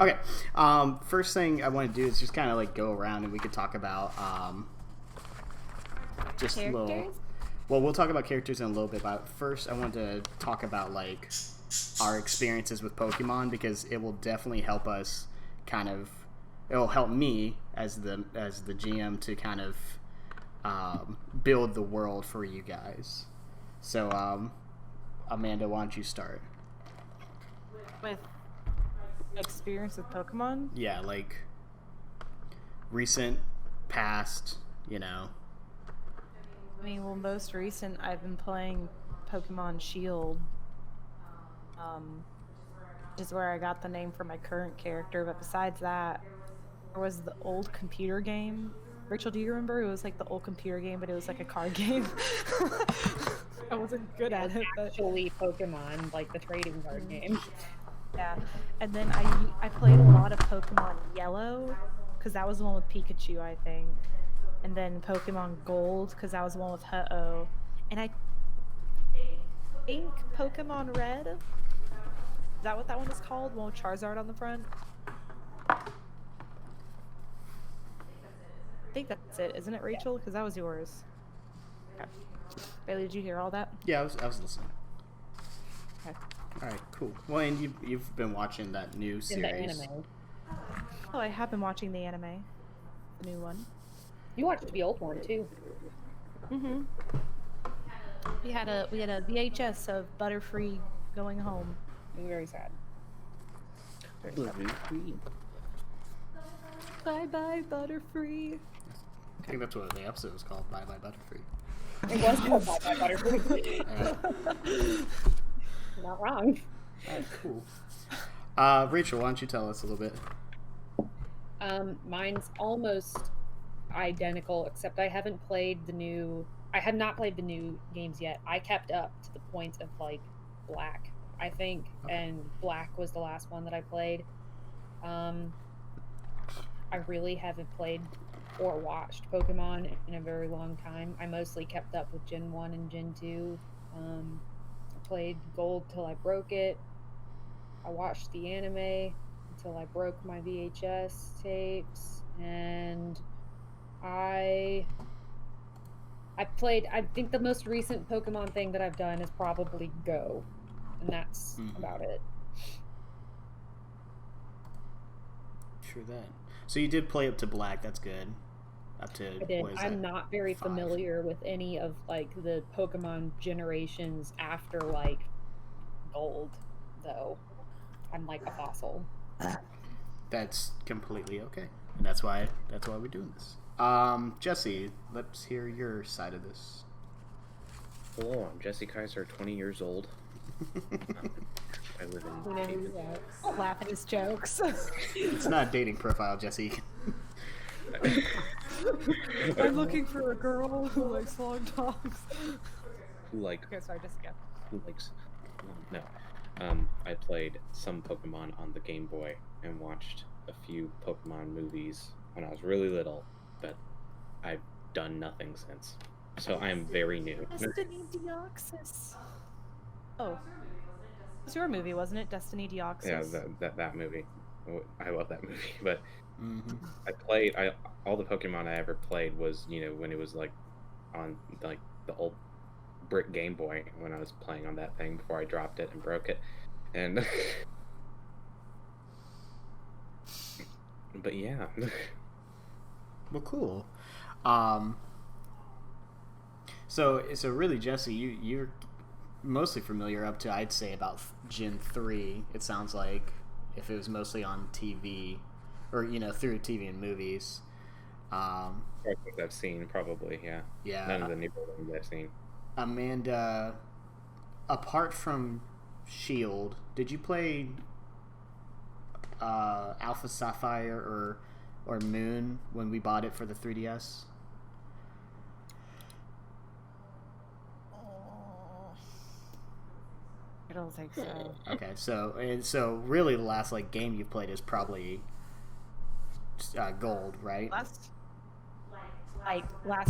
Okay. First thing I want to do is just kind of like go around and we could talk about just a little. Well, we'll talk about characters in a little bit, but first I want to talk about like our experiences with Pokemon because it will definitely help us kind of. It'll help me as the GM to kind of build the world for you guys. So, Amanda, why don't you start? With experience with Pokemon? Yeah, like recent, past, you know. I mean, well, most recent, I've been playing Pokemon Shield, which is where I got the name for my current character. But besides that, there was the old computer game. Rachel, do you remember? It was like the old computer game, but it was like a card game. I wasn't good at it, but actually Pokemon, like the trading card game. Yeah, and then I played a lot of Pokemon Yellow, because that was the one with Pikachu, I think. And then Pokemon Gold, because that was the one with Ho-Oh. And I think Pokemon Red? Is that what that one is called? The one with Charizard on the front? I think that's it, isn't it, Rachel? Because that was yours. Okay. Bailey, did you hear all that? Yeah, I was listening. Okay. All right, cool. Well, and you've been watching that new series. The anime. Oh, I have been watching the anime. The new one. You watched the old one too. Mm-hmm. We had a VHS of Butterfree going home. I'm very sad. Bye bye Butterfree. I think that's what the episode was called. Bye Bye Butterfree. It was called Bye Bye Butterfree. Not wrong. All right, cool. Rachel, why don't you tell us a little bit? Mine's almost identical, except I have not played the new games yet. I kept up to the point of like Black, I think, and Black was the last one that I played. I really haven't played or watched Pokemon in a very long time. I mostly kept up with Gen 1 and Gen 2. I played Gold till I broke it. I watched the anime until I broke my VHS tapes, and I think the most recent Pokemon thing that I've done is probably Go, and that's about it. True that. So you did play up to Black. That's good. Up to. I did. I'm not very 5? familiar with any of like the Pokemon generations after like Gold, though. I'm like a fossil. That's completely okay, and that's why we're doing this. Jesse, let's hear your side of this. Hello, I'm Jesse Kaiser, 20 years old. I live in Cambridge. Don't laugh at his jokes. It's not a dating profile, Jesse. I'm looking for a girl who likes long dogs. Okay, sorry, just go. Who likes... No. I played some Pokemon on the Game Boy and watched a few Pokemon movies when I was really little, but I've done nothing since. So I am very new. Destiny Deoxys. Oh. It was your movie, wasn't it? Destiny Deoxys. Yeah, that movie. I love that movie, but all the Pokemon I ever played was, when it was like on like the old brick Game Boy when I was playing on that thing before I dropped it and broke it. And but yeah. Well, cool. So really, Jesse, you're mostly familiar up to, I'd say, about Gen 3. It sounds like, if it was mostly on TV or through TV and movies. Things I've seen, probably, yeah. Yeah. None of the new ones I've seen. Amanda, apart from Shield, did you play Alpha Sapphire or Moon when we bought it for the 3DS? I don't think so. Okay, so really the last game you've played is probably Gold, right? Last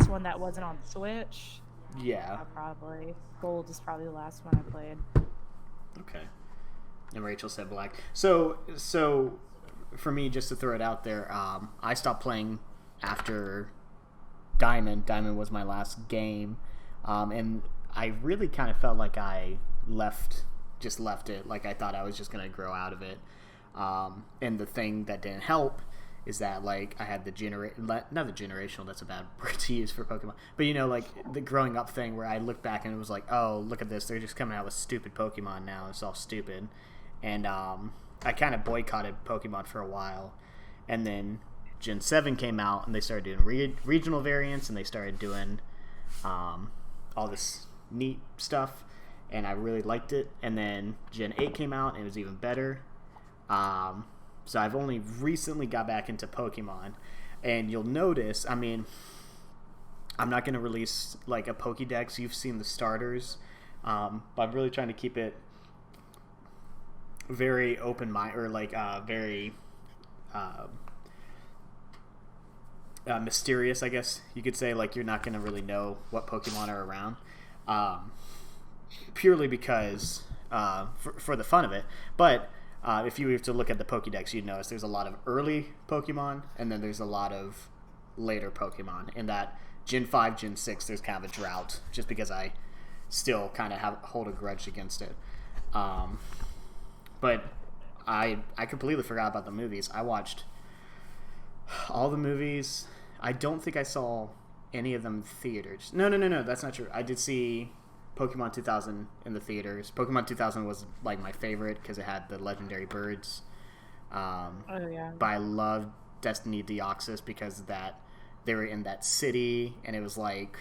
one that wasn't on Switch. Yeah. Probably. Gold is probably the last one I played. Okay. And Rachel said Black. So for me, just to throw it out there, I stopped playing after Diamond. Diamond was my last game, and I really kind of felt like I left it. Like, I thought I was just gonna grow out of it. And the thing that didn't help is that, like, I had not the generational, that's a bad word to use for Pokemon, but, you know, like, the growing up thing where I look back and it was like, oh, look at this, they're just coming out with stupid Pokemon now, it's all stupid. And I kind of boycotted Pokemon for a while, and then Gen 7 came out and they started doing regional variants, and they started doing all this neat stuff, and I really liked it. And then Gen 8 came out and it was even better. So I've only recently got back into Pokemon, and you'll notice, I mean, I'm not going to release like a Pokédex. You've seen the starters, but I'm really trying to keep it very open mind, or like very mysterious, I guess you could say. Like, you're not going to really know what Pokemon are around, purely because for the fun of it. But if you were to look at the Pokédex, you'd notice there's a lot of early Pokemon, and then there's a lot of later Pokemon. In that Gen 5, Gen 6, there's kind of a drought, just because I still kind of hold a grudge against it. But I completely forgot about the movies. I watched all the movies. I don't think I saw any of them in theaters. No, that's not true. I did see Pokemon 2000 in the theaters. Pokemon 2000 was like my favorite because it had the legendary birds. Oh yeah. But I loved Destiny Deoxys because that they were in that city, and it was like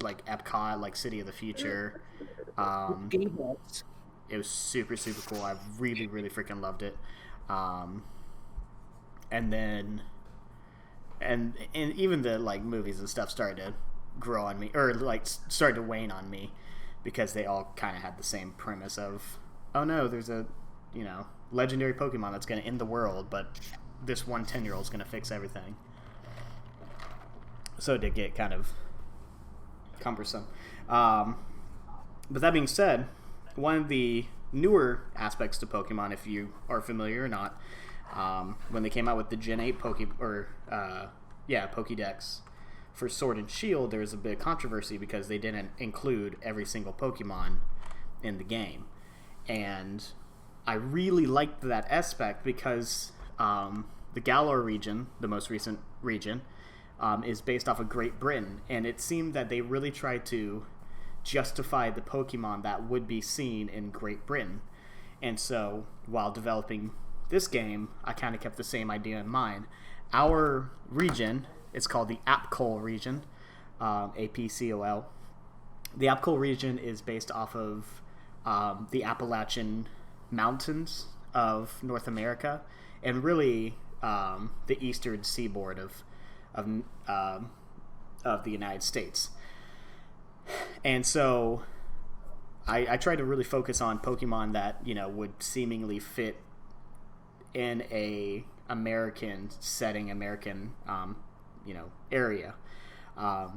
Apcol, like City of the Future. It was super, super cool. I really, really freaking loved it. And then and even the like movies and stuff started to grow on me, or like started to wane on me, because they all kind of had the same premise of, oh no, there's a, you know, legendary Pokemon that's going to end the world, but this 10-year-old is going to fix everything. So it did get kind of cumbersome. But that being said, one of the newer aspects to Pokemon, if you are familiar or not, when they came out with the Gen 8 Pokédex for Sword and Shield, there was a bit of controversy because they didn't include every single Pokemon in the game. And I really liked that aspect because the Galar region, the most recent region, is based off of Great Britain, and it seemed that they really tried to justify the Pokemon that would be seen in Great Britain. And so, while developing this game, I kind of kept the same idea in mind. Our region, it's called the Apcol region, Apcol. The Apcol region is based off of the Appalachian Mountains of North America, and really the eastern seaboard of the United States. And so I tried to really focus on Pokemon that, you know, would seemingly fit in a American setting, American area.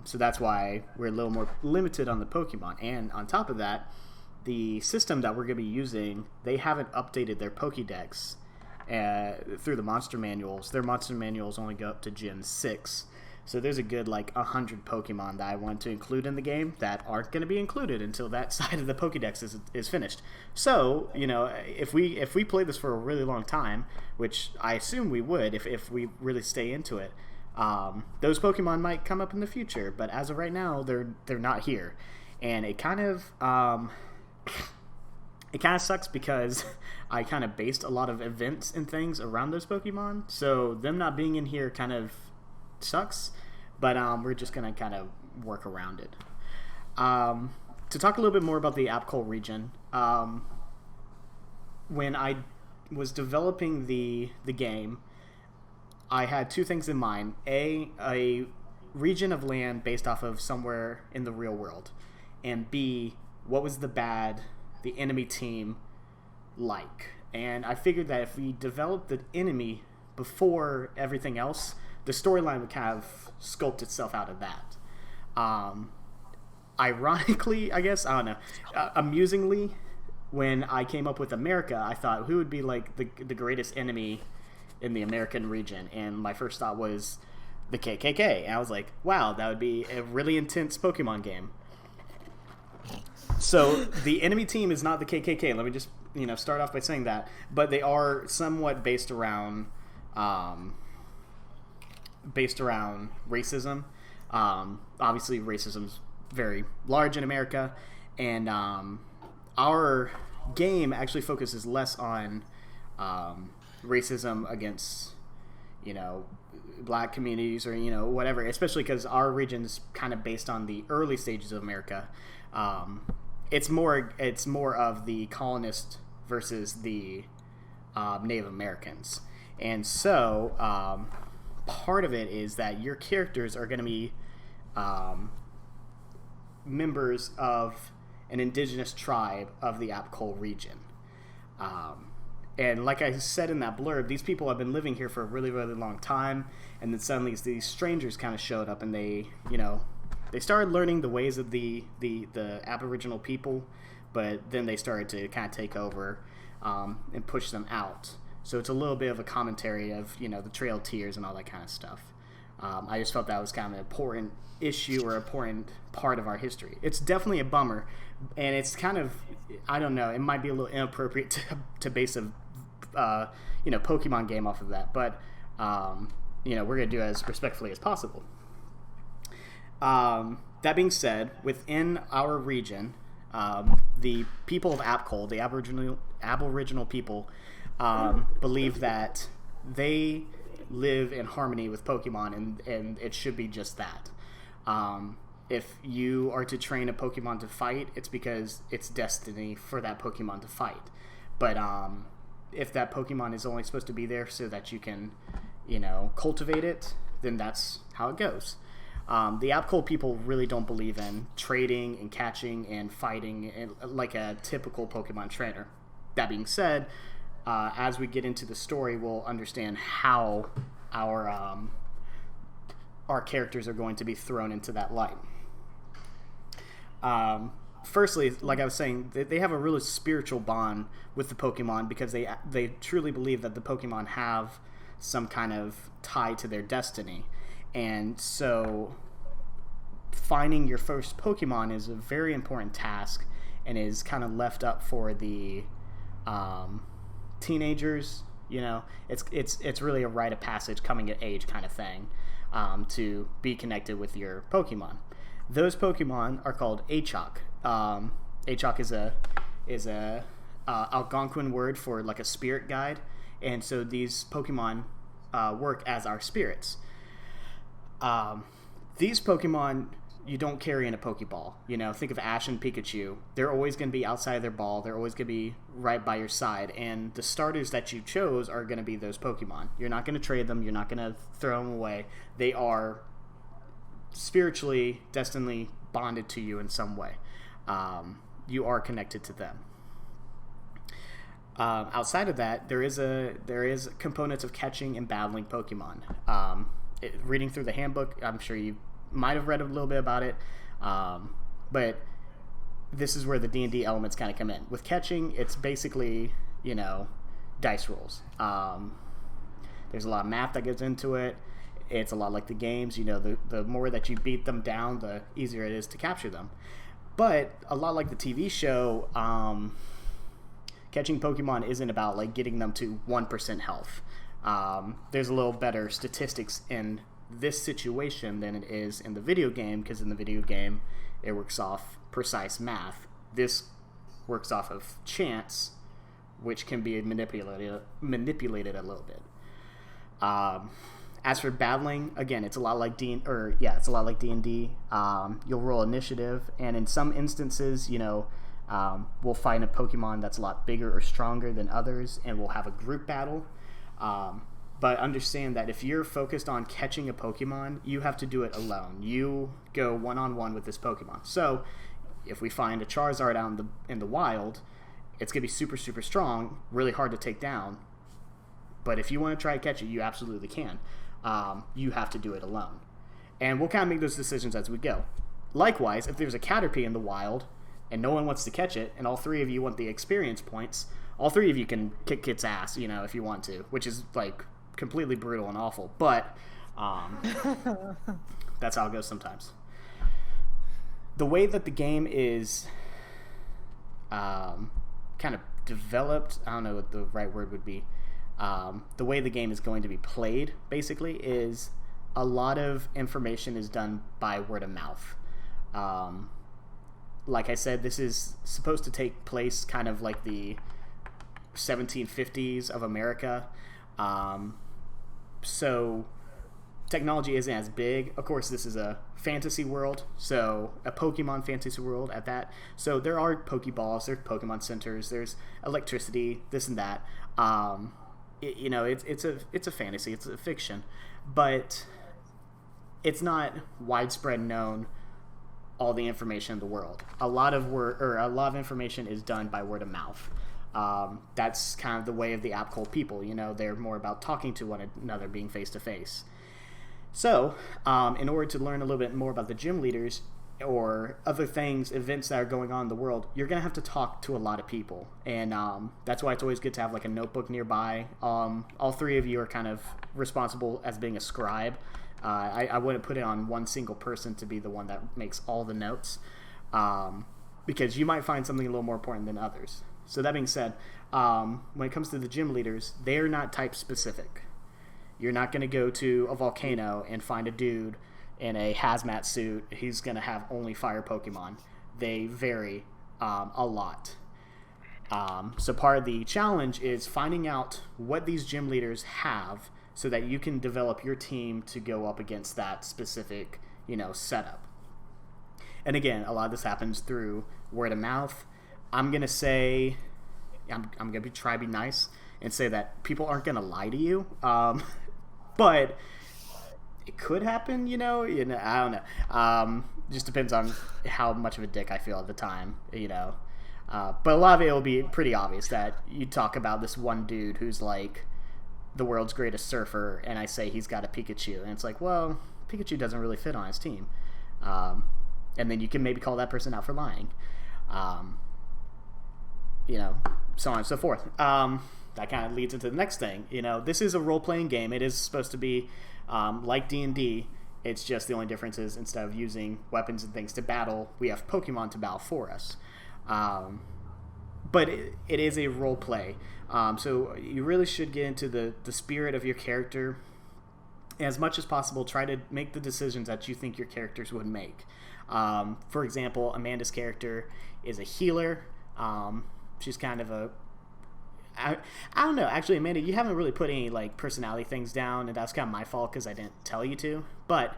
So that's why we're a little more limited on the Pokemon. And on top of that, the system that we're going to be using, they haven't updated their Pokédex through the monster manuals. Their monster manuals only go up to Gen 6. So there's a good 100 Pokemon that I want to include in the game that aren't going to be included until that side of the Pokédex is finished. So, you know, if we play this for a really long time, which I assume we would if we really stay into it, those Pokemon might come up in the future. But as of right now, they're not here, and it kind of sucks because I kind of based a lot of events and things around those Pokemon. So them not being in here kind of sucks, but we're just gonna kind of work around it. To talk a little bit more about the Apcol region, when I was developing the game, I had two things in mind: a region of land based off of somewhere in the real world, and B, what was the enemy team like. And I figured that if we developed the enemy before everything else, the storyline would kind of sculpt itself out of that. Ironically, I guess, I don't know, amusingly, when I came up with America, I thought, who would be like the greatest enemy in the American region, and my first thought was the KKK. And I was like, wow, that would be a really intense Pokemon game. So the enemy team is not the KKK. Let me just start off by saying that, but they are somewhat based around racism. Obviously, racism's very large in America, and our game actually focuses less on racism against black communities or whatever, especially because our region's kind of based on the early stages of America. It's more of the colonists versus the Native Americans, and so part of it is that your characters are going to be members of an indigenous tribe of the Apcol region. And like I said in that blurb, these people have been living here for a really, really long time, and then suddenly these strangers kind of showed up, and they started learning the ways of the Aboriginal people, but then they started to kind of take over and push them out. So it's a little bit of a commentary of the Trail of Tears and all that kind of stuff. I just felt that was kind of an important issue or important part of our history. It's definitely a bummer, and it's kind of, I don't know, it might be a little inappropriate to base a Pokemon game off of that, but we're gonna do it as respectfully as possible. That being said, within our region, the people of Apcol, the Aboriginal people, believe that they live in harmony with Pokemon, and it should be just that. If you are to train a Pokemon to fight, it's because it's destiny for that Pokemon to fight. But if that Pokemon is only supposed to be there so that you can, cultivate it, then that's how it goes. The Apcol people really don't believe in trading and catching and fighting like a typical Pokemon trainer. That being said, as we get into the story, we'll understand how our characters are going to be thrown into that light. Firstly, like I was saying, they have a really spiritual bond with the Pokemon because they truly believe that the Pokemon have some kind of tie to their destiny. And so finding your first Pokemon is a very important task and is kind of left up for the teenagers. It's really a rite of passage, coming of age kind of thing, to be connected with your Pokemon. Those Pokemon are called Achok. Achok is a Algonquin word for like a spirit guide, and so these Pokemon work as our spirits. These Pokemon you don't carry in a Pokeball. Think of Ash and Pikachu. They're always going to be outside their ball. They're always going to be right by your side. And the starters that you chose are going to be those Pokemon. You're not going to trade them. You're not going to throw them away. They are spiritually, destinedly bonded to you in some way. You are connected to them. Outside of that, there is components of catching and battling Pokemon. Reading through the handbook, I'm sure you might have read a little bit about it, but this is where the D&D elements kind of come in. With catching, it's basically dice rolls. There's a lot of math that goes into it. It's a lot like the games. The more that you beat them down, the easier it is to capture them. But a lot like the TV show, catching Pokemon isn't about like getting them to 1% health. There's a little better statistics in this situation than it is in the video game, because in the video game it works off precise math. This works off of chance, which can be manipulated a little bit. As for battling, again, it's a lot like D&D. You'll roll initiative, and in some instances, we'll find a Pokemon that's a lot bigger or stronger than others, and we'll have a group battle. But understand that if you're focused on catching a Pokemon, you have to do it alone. You go one-on-one with this Pokemon. So if we find a Charizard out in the wild, it's going to be super, super strong, really hard to take down. But if you want to try to catch it, you absolutely can. You have to do it alone. And we'll kind of make those decisions as we go. Likewise, if there's a Caterpie in the wild and no one wants to catch it, and all three of you want the experience points, all three of you can kick its ass, if you want to, which is like completely brutal and awful, but that's how it goes sometimes. The way that the game is kind of developed, I don't know what the right word would be, the way the game is going to be played, basically, is a lot of information is done by word of mouth. Like I said, this is supposed to take place kind of like the 1750s of America. So technology isn't as big. Of course, this is a fantasy world, so a Pokemon fantasy world at that. So there are Pokeballs, there's Pokemon centers, there's electricity, this and that. It's a fantasy, it's a fiction, but it's not widespread known. All the information in the world. A lot of information is done by word of mouth. That's kind of the way of the Apcol people. They're more about talking to one another, being face to face. So, in order to learn a little bit more about the gym leaders or other things, events that are going on in the world, you're going to have to talk to a lot of people. And that's why it's always good to have like a notebook nearby. All three of you are kind of responsible as being a scribe. I wouldn't put it on one single person to be the one that makes all the notes, because you might find something a little more important than others. So that being said, when it comes to the gym leaders, they're not type specific. You're not going to go to a volcano and find a dude in a hazmat suit. He's going to have only fire Pokemon. They vary a lot. So part of the challenge is finding out what these gym leaders have, so that you can develop your team to go up against that specific, setup. And again, a lot of this happens through word of mouth. I'm gonna say, I'm gonna try to be nice and say that people aren't gonna lie to you, but it could happen. I don't know. Just depends on how much of a dick I feel at the time. But a lot of it will be pretty obvious that you talk about this one dude who's like the world's greatest surfer, and I say he's got a Pikachu, and it's like, well, Pikachu doesn't really fit on his team, and then you can maybe call that person out for lying, so on and so forth. That kind of leads into the next thing. This is a role-playing game. It is supposed to be like D&D. It's just the only difference is instead of using weapons and things to battle, we have Pokemon to battle for us. But it is a role play, so you really should get into the spirit of your character. As much as possible, try to make the decisions that you think your characters would make. For example, Amanda's character is a healer. She's kind of I don't know. Actually, Amanda, you haven't really put any like personality things down, and that's kind of my fault because I didn't tell you to. But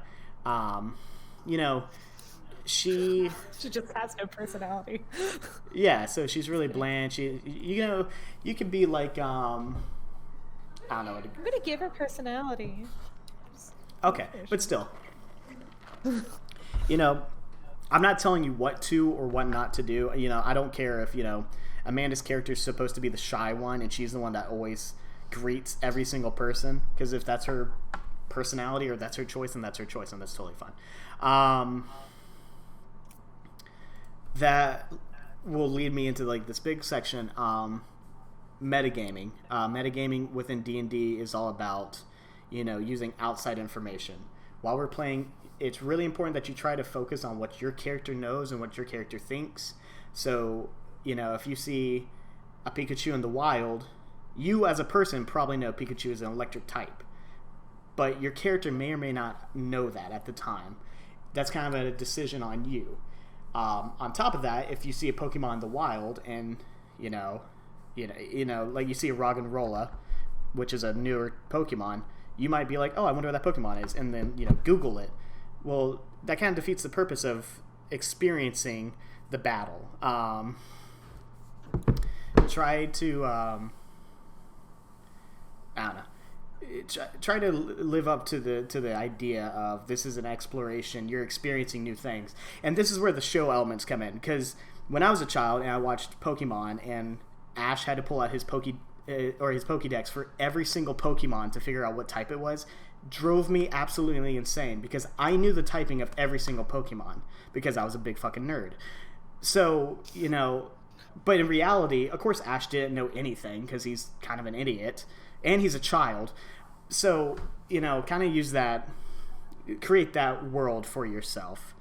she just has no personality. Yeah, so she's really bland. You can be like I don't know. I'm gonna give her personality. Okay, but still, I'm not telling you what to or what not to do. I don't care if Amanda's character is supposed to be the shy one, and she's the one that always greets every single person. Because if that's her personality or that's her choice, then that's her choice, and that's totally fine. That will lead me into like this big section, metagaming. Metagaming within D&D is all about, using outside information. While we're playing, it's really important that you try to focus on what your character knows and what your character thinks. So, if you see a Pikachu in the wild, you as a person probably know Pikachu is an electric type. But your character may or may not know that at the time. That's kind of a decision on you. On top of that, if you see a Pokemon in the wild and, like you see a Roggenrola, which is a newer Pokemon, you might be like, oh, I wonder what that Pokemon is, and then, Google it. Well, that kind of defeats the purpose of experiencing the battle. Try to, I don't know. Try to live up to the idea of this is an exploration. You're experiencing new things, and this is where the show elements come in. Because when I was a child and I watched Pokemon, and Ash had to pull out his Pokédex for every single Pokemon to figure out what type it was, drove me absolutely insane. Because I knew the typing of every single Pokemon because I was a big fucking nerd. So but in reality, of course, Ash didn't know anything because he's kind of an idiot, and he's a child. so, kind of use that, create that world for yourself.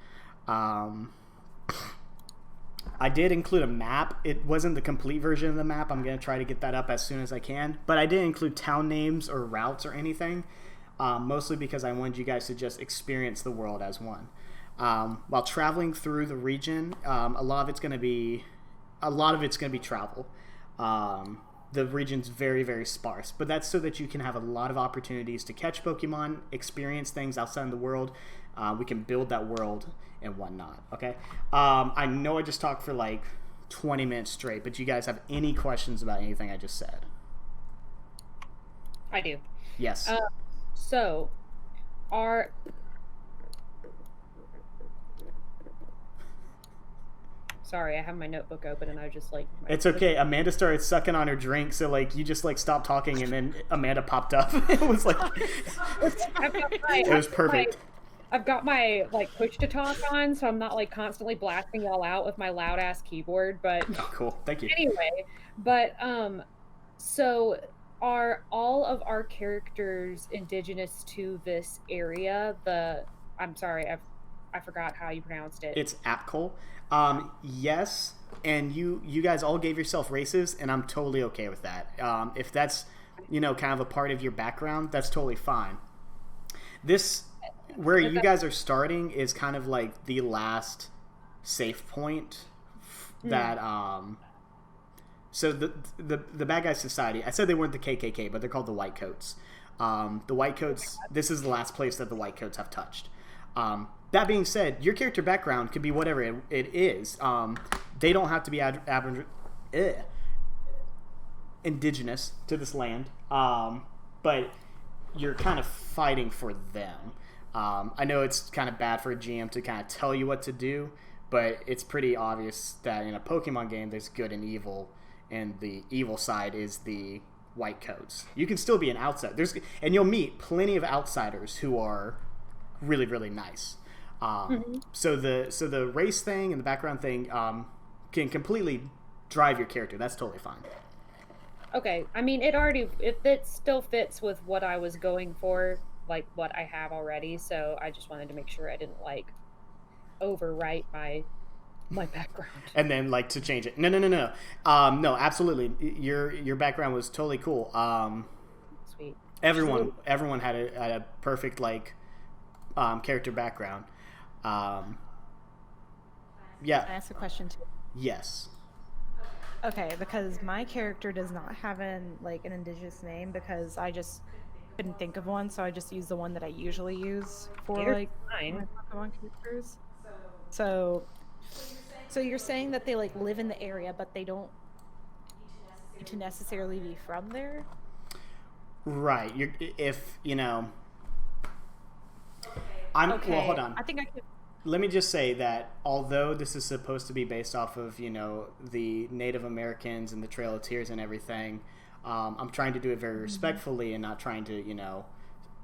I did include a map. It wasn't the complete version of the map. I'm going to try to get that up as soon as I can. But I didn't include town names or routes or anything, mostly because I wanted you guys to just experience the world as one. While traveling through the region, a lot of it's going to be travel. The region's very, very sparse, but that's so that you can have a lot of opportunities to catch Pokemon, experience things outside of the world. We can build that world and whatnot. Okay. I know I just talked for like 20 minutes straight, but you guys have any questions about anything I just said? I do. Yes. So, Sorry, I have my notebook open and I just like... It's okay. Amanda started sucking on her drink, so like you just like stopped talking and then Amanda popped up. It was like... it was perfect. I've got my like push to talk on, so I'm not like constantly blasting y'all out with my loud ass keyboard, but... Oh, cool. Thank you. Anyway, but so are all of our characters indigenous to this area? I'm sorry, I forgot how you pronounced it. It's Apcol. Yes, and you guys all gave yourself races, and I'm totally okay with that. If that's, kind of a part of your background, that's totally fine. Where you guys are starting is kind of like the last safe point that, so the Bad Guys Society, I said they weren't the KKK, but they're called the White Coats. The White Coats, this is the last place that the White Coats have touched. That being said, your character background could be whatever it is. They don't have to be indigenous to this land, but you're kind of fighting for them. I know it's kind of bad for a GM to kind of tell you what to do, but it's pretty obvious that in a Pokemon game there's good and evil, and the evil side is the White Coats. You can still be an outsider, and you'll meet plenty of outsiders who are really, really nice. So the race thing and the background thing can completely drive your character. That's totally fine. Okay, I mean it still fits with what I was going for, like what I have already. So I just wanted to make sure I didn't like overwrite my background and then like to change it. No. No, absolutely. Your background was totally cool. Sweet. Everyone had a perfect like character background. Yeah. Can I ask a question too? Yes. Okay, because my character does not have an indigenous name because I just couldn't think of one, so I just used the one that I usually use for my Pokemon characters. So you're saying that they like live in the area, but they don't need to necessarily be from there? Right. Okay. Well, hold on. I think I could. Let me just say that although this is supposed to be based off of, the Native Americans and the Trail of Tears and everything, I'm trying to do it very respectfully and not trying to,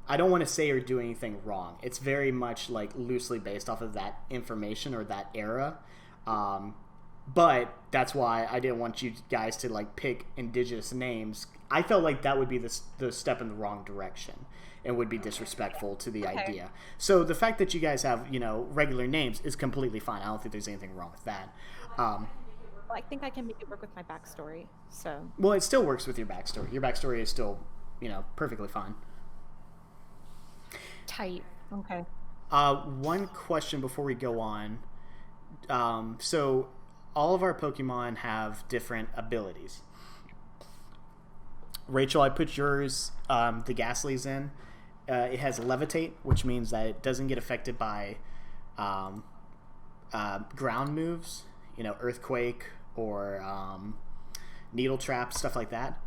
I don't want to say or do anything wrong. It's very much like loosely based off of that information or that era. But that's why I didn't want you guys to like pick indigenous names. I felt like that would be the step in the wrong direction and would be disrespectful to the idea. So the fact that you guys have, regular names is completely fine. I don't think there's anything wrong with that. Well, I think I can make it work with my backstory. So. Well, it still works with your backstory. Your backstory is still, perfectly fine. Tight. Okay. One question before we go on. So all of our Pokemon have different abilities. Rachel, I put yours, the Ghastly's in. It has Levitate, which means that it doesn't get affected by ground moves, Earthquake or Needle Trap, stuff like that.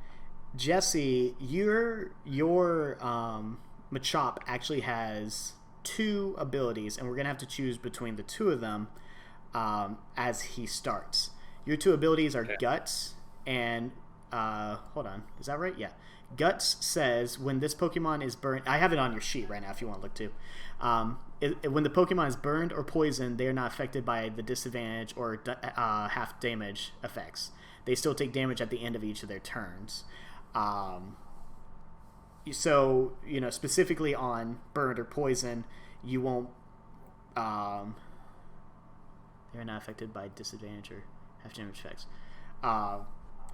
Jesse, your Machop actually has 2 abilities, and we're going to have to choose between the 2 of them as he starts. Your 2 abilities are Guts and... hold on. Is that right? Yeah. Guts says when this Pokemon is burned... I have it on your sheet right now if you want to look too. When the Pokemon is burned or poisoned, they are not affected by the disadvantage or half damage effects. They still take damage at the end of each of their turns. so specifically on burned or poison, you won't. They're not affected by disadvantage or have damage effects.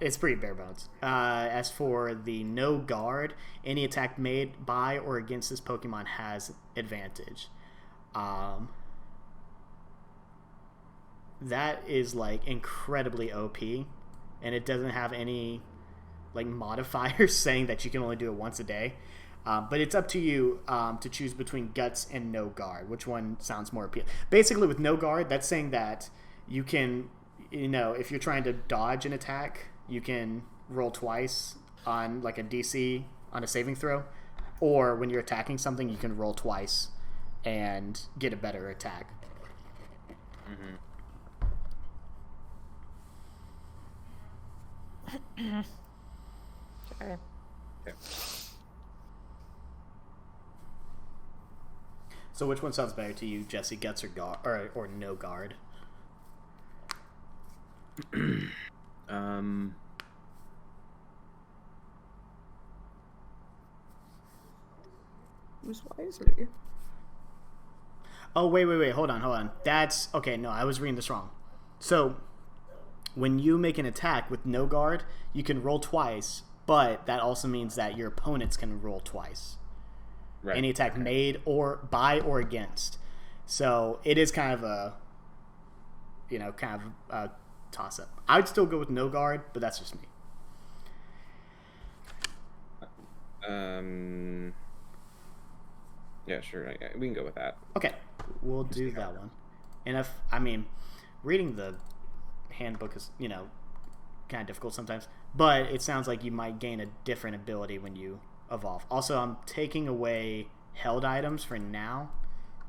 It's pretty bare bones. As for the no guard, any attack made by or against this Pokemon has advantage. That is like incredibly OP, and it doesn't have any like modifiers saying that you can only do it once a day. But it's up to you to choose between Guts and No Guard. Which one sounds more appealing? Basically, with No Guard, that's saying that you can, if you're trying to dodge an attack, you can roll twice on like a DC on a saving throw. Or when you're attacking something, you can roll twice and get a better attack. Mm-hmm. Sure. Okay. So which one sounds better to you, Jesse? Guts or guard, or no guard? Who's wiser? Oh wait, hold on. That's okay. No, I was reading this wrong. So when you make an attack with no guard, you can roll twice, but that also means that your opponents can roll twice. Right. Any attack made or by or against. So it is kind of a toss up. I'd still go with no guard, but that's just me. Yeah, sure. We can go with that. Okay, we'll do that one. And reading the handbook is kind of difficult sometimes, but it sounds like you might gain a different ability when you evolve. Also, I'm taking away held items for now.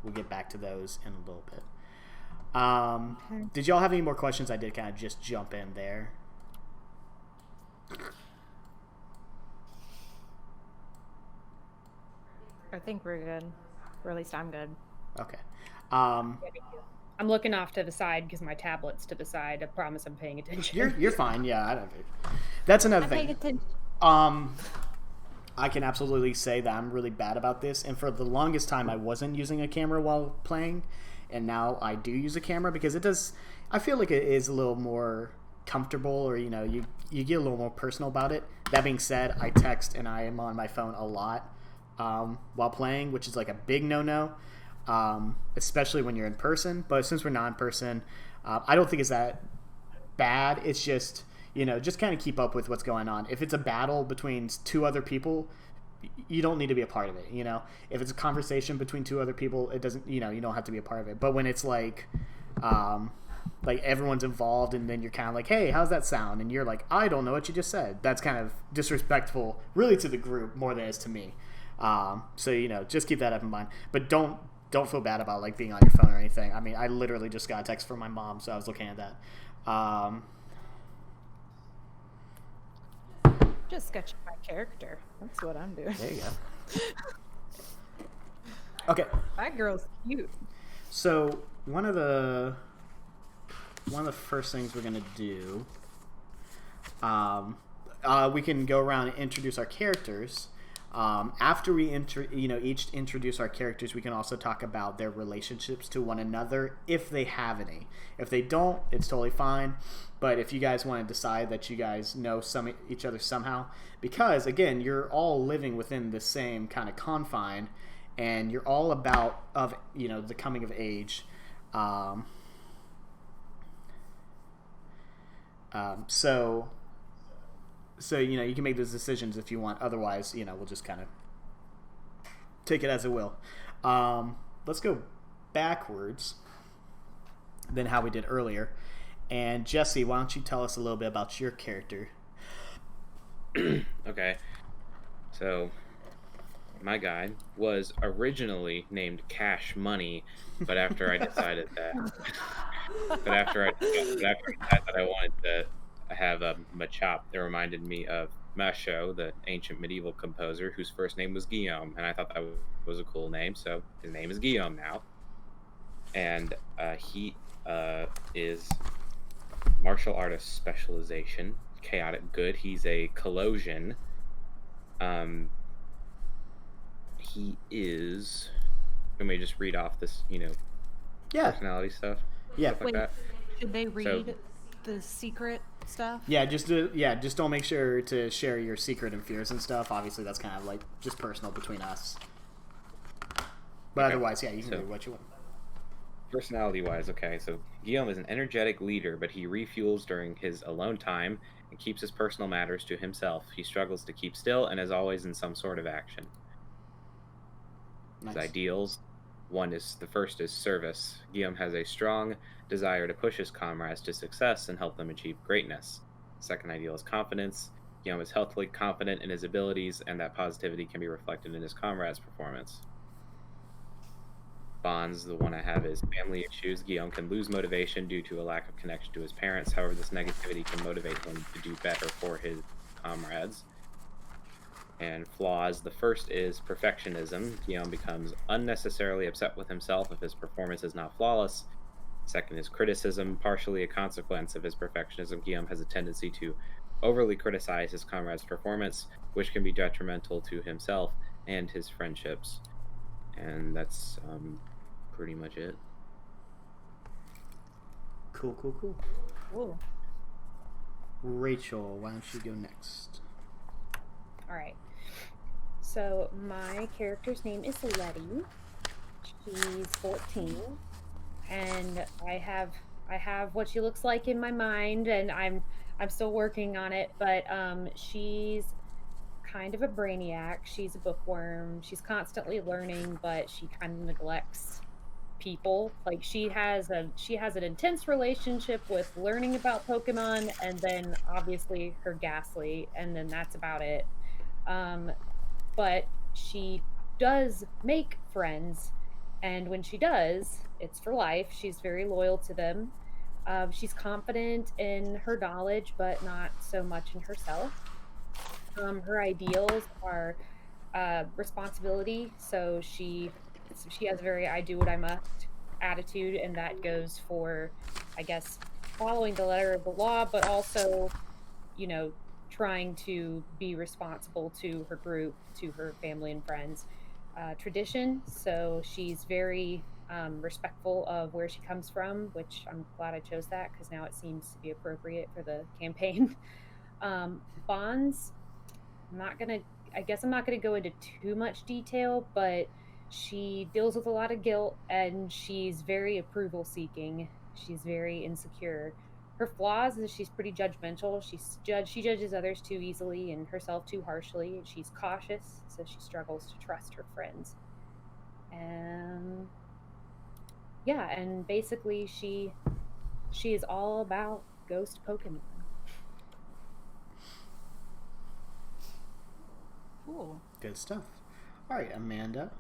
We'll get back to those in a little bit. Okay. Did y'all have any more questions? I did kind of just jump in there. I think we're good. Or at least I'm good. Okay. I'm looking off to the side because my tablet's to the side. I promise I'm paying attention. You're fine. Yeah, I don't. That's another thing. Paying attention. I can absolutely say that I'm really bad about this, and for the longest time I wasn't using a camera while playing, and now I do use a camera because it does. I feel like it is a little more comfortable, or you get a little more personal about it. That being said, I text and I am on my phone a lot while playing, which is like a big no-no, especially when you're in person. But since we're not in person, I don't think it's that bad. It's just just kind of keep up with what's going on. If it's a battle between two other people, you don't need to be a part of it. If it's a conversation between two other people, it doesn't. You don't have to be a part of it. But when it's like everyone's involved, and then you're kind of like, hey, how's that sound? And you're like, I don't know what you just said. That's kind of disrespectful, really, to the group more than it is to me. So just keep that up in mind. But don't feel bad about like being on your phone or anything. I literally just got a text from my mom, so I was looking at that. Just sketching my character. That's what I'm doing. There you go. Okay. That girl's cute. So one of the first things we're gonna do, we can go around and introduce our characters. After we each introduce our characters, we can also talk about their relationships to one another, if they have any. If they don't, it's totally fine. But if you guys want to decide that you guys know each other somehow, because again, you're all living within the same kind of confine, and you're all about the coming of age. So you can make those decisions if you want. Otherwise, we'll just kind of take it as it will. Let's go backwards than how we did earlier. And Jesse, why don't you tell us a little bit about your character? Okay. So my guy was originally named Cash Money, but after I decided that I wanted to have a Machop, that reminded me of Macho, the ancient medieval composer whose first name was Guillaume, and I thought that was a cool name, so his name is Guillaume now. And he is martial artist specialization, chaotic good. He's a Colossian, he is. Let me just read off this, Yeah. personality stuff. Yeah. Stuff like Wait, that. should they read the secret stuff? Yeah, just don't make sure to share your secret and fears and stuff. Obviously, that's kind of like just personal between us. But Okay. otherwise, yeah, you can So- do what you want. Personality-wise, okay, so Guillaume is an energetic leader, but he refuels during his alone time and keeps his personal matters to himself. He struggles to keep still and is always in some sort of action. Nice. His ideals. The first is service. Guillaume has a strong desire to push his comrades to success and help them achieve greatness. Second ideal is confidence. Guillaume is healthily confident in his abilities, and that positivity can be reflected in his comrades' performance. Bonds, the one I have, is family issues. Guillaume can lose motivation due to a lack of connection to his parents. However, this negativity can motivate him to do better for his comrades. And flaws, the first is perfectionism. Guillaume becomes unnecessarily upset with himself if his performance is not flawless. Second is criticism, partially a consequence of his perfectionism. Guillaume has a tendency to overly criticize his comrades' performance, which can be detrimental to himself and his friendships. And that's pretty much it. Cool. Cool. Rachel, why don't you go next? All right. So my character's name is Letty. She's 14, and I have what she looks like in my mind, and I'm still working on it. But she's kind of a brainiac. She's a bookworm. She's constantly learning, but she kind of neglects people. Like she has an intense relationship with learning about Pokemon, and then obviously her Ghastly, and then that's about it. But she does make friends, and when she does, it's for life. She's very loyal to them. She's confident in her knowledge, but not so much in herself. Her ideals are responsibility, so she has a very I do what I must attitude, and that goes for, I guess, following the letter of the law, but also, trying to be responsible to her group, to her family and friends. Tradition, so she's very respectful of where she comes from, which I'm glad I chose that because now it seems to be appropriate for the campaign. Bonds, I guess I'm not gonna go into too much detail, but she deals with a lot of guilt, and she's very approval seeking. She's very insecure. Her flaws is she's pretty judgmental. She judges others too easily and herself too harshly. She's cautious, so she struggles to trust her friends. And yeah, and basically she is all about ghost Pokemon. Cool. Good stuff. All right, Amanda.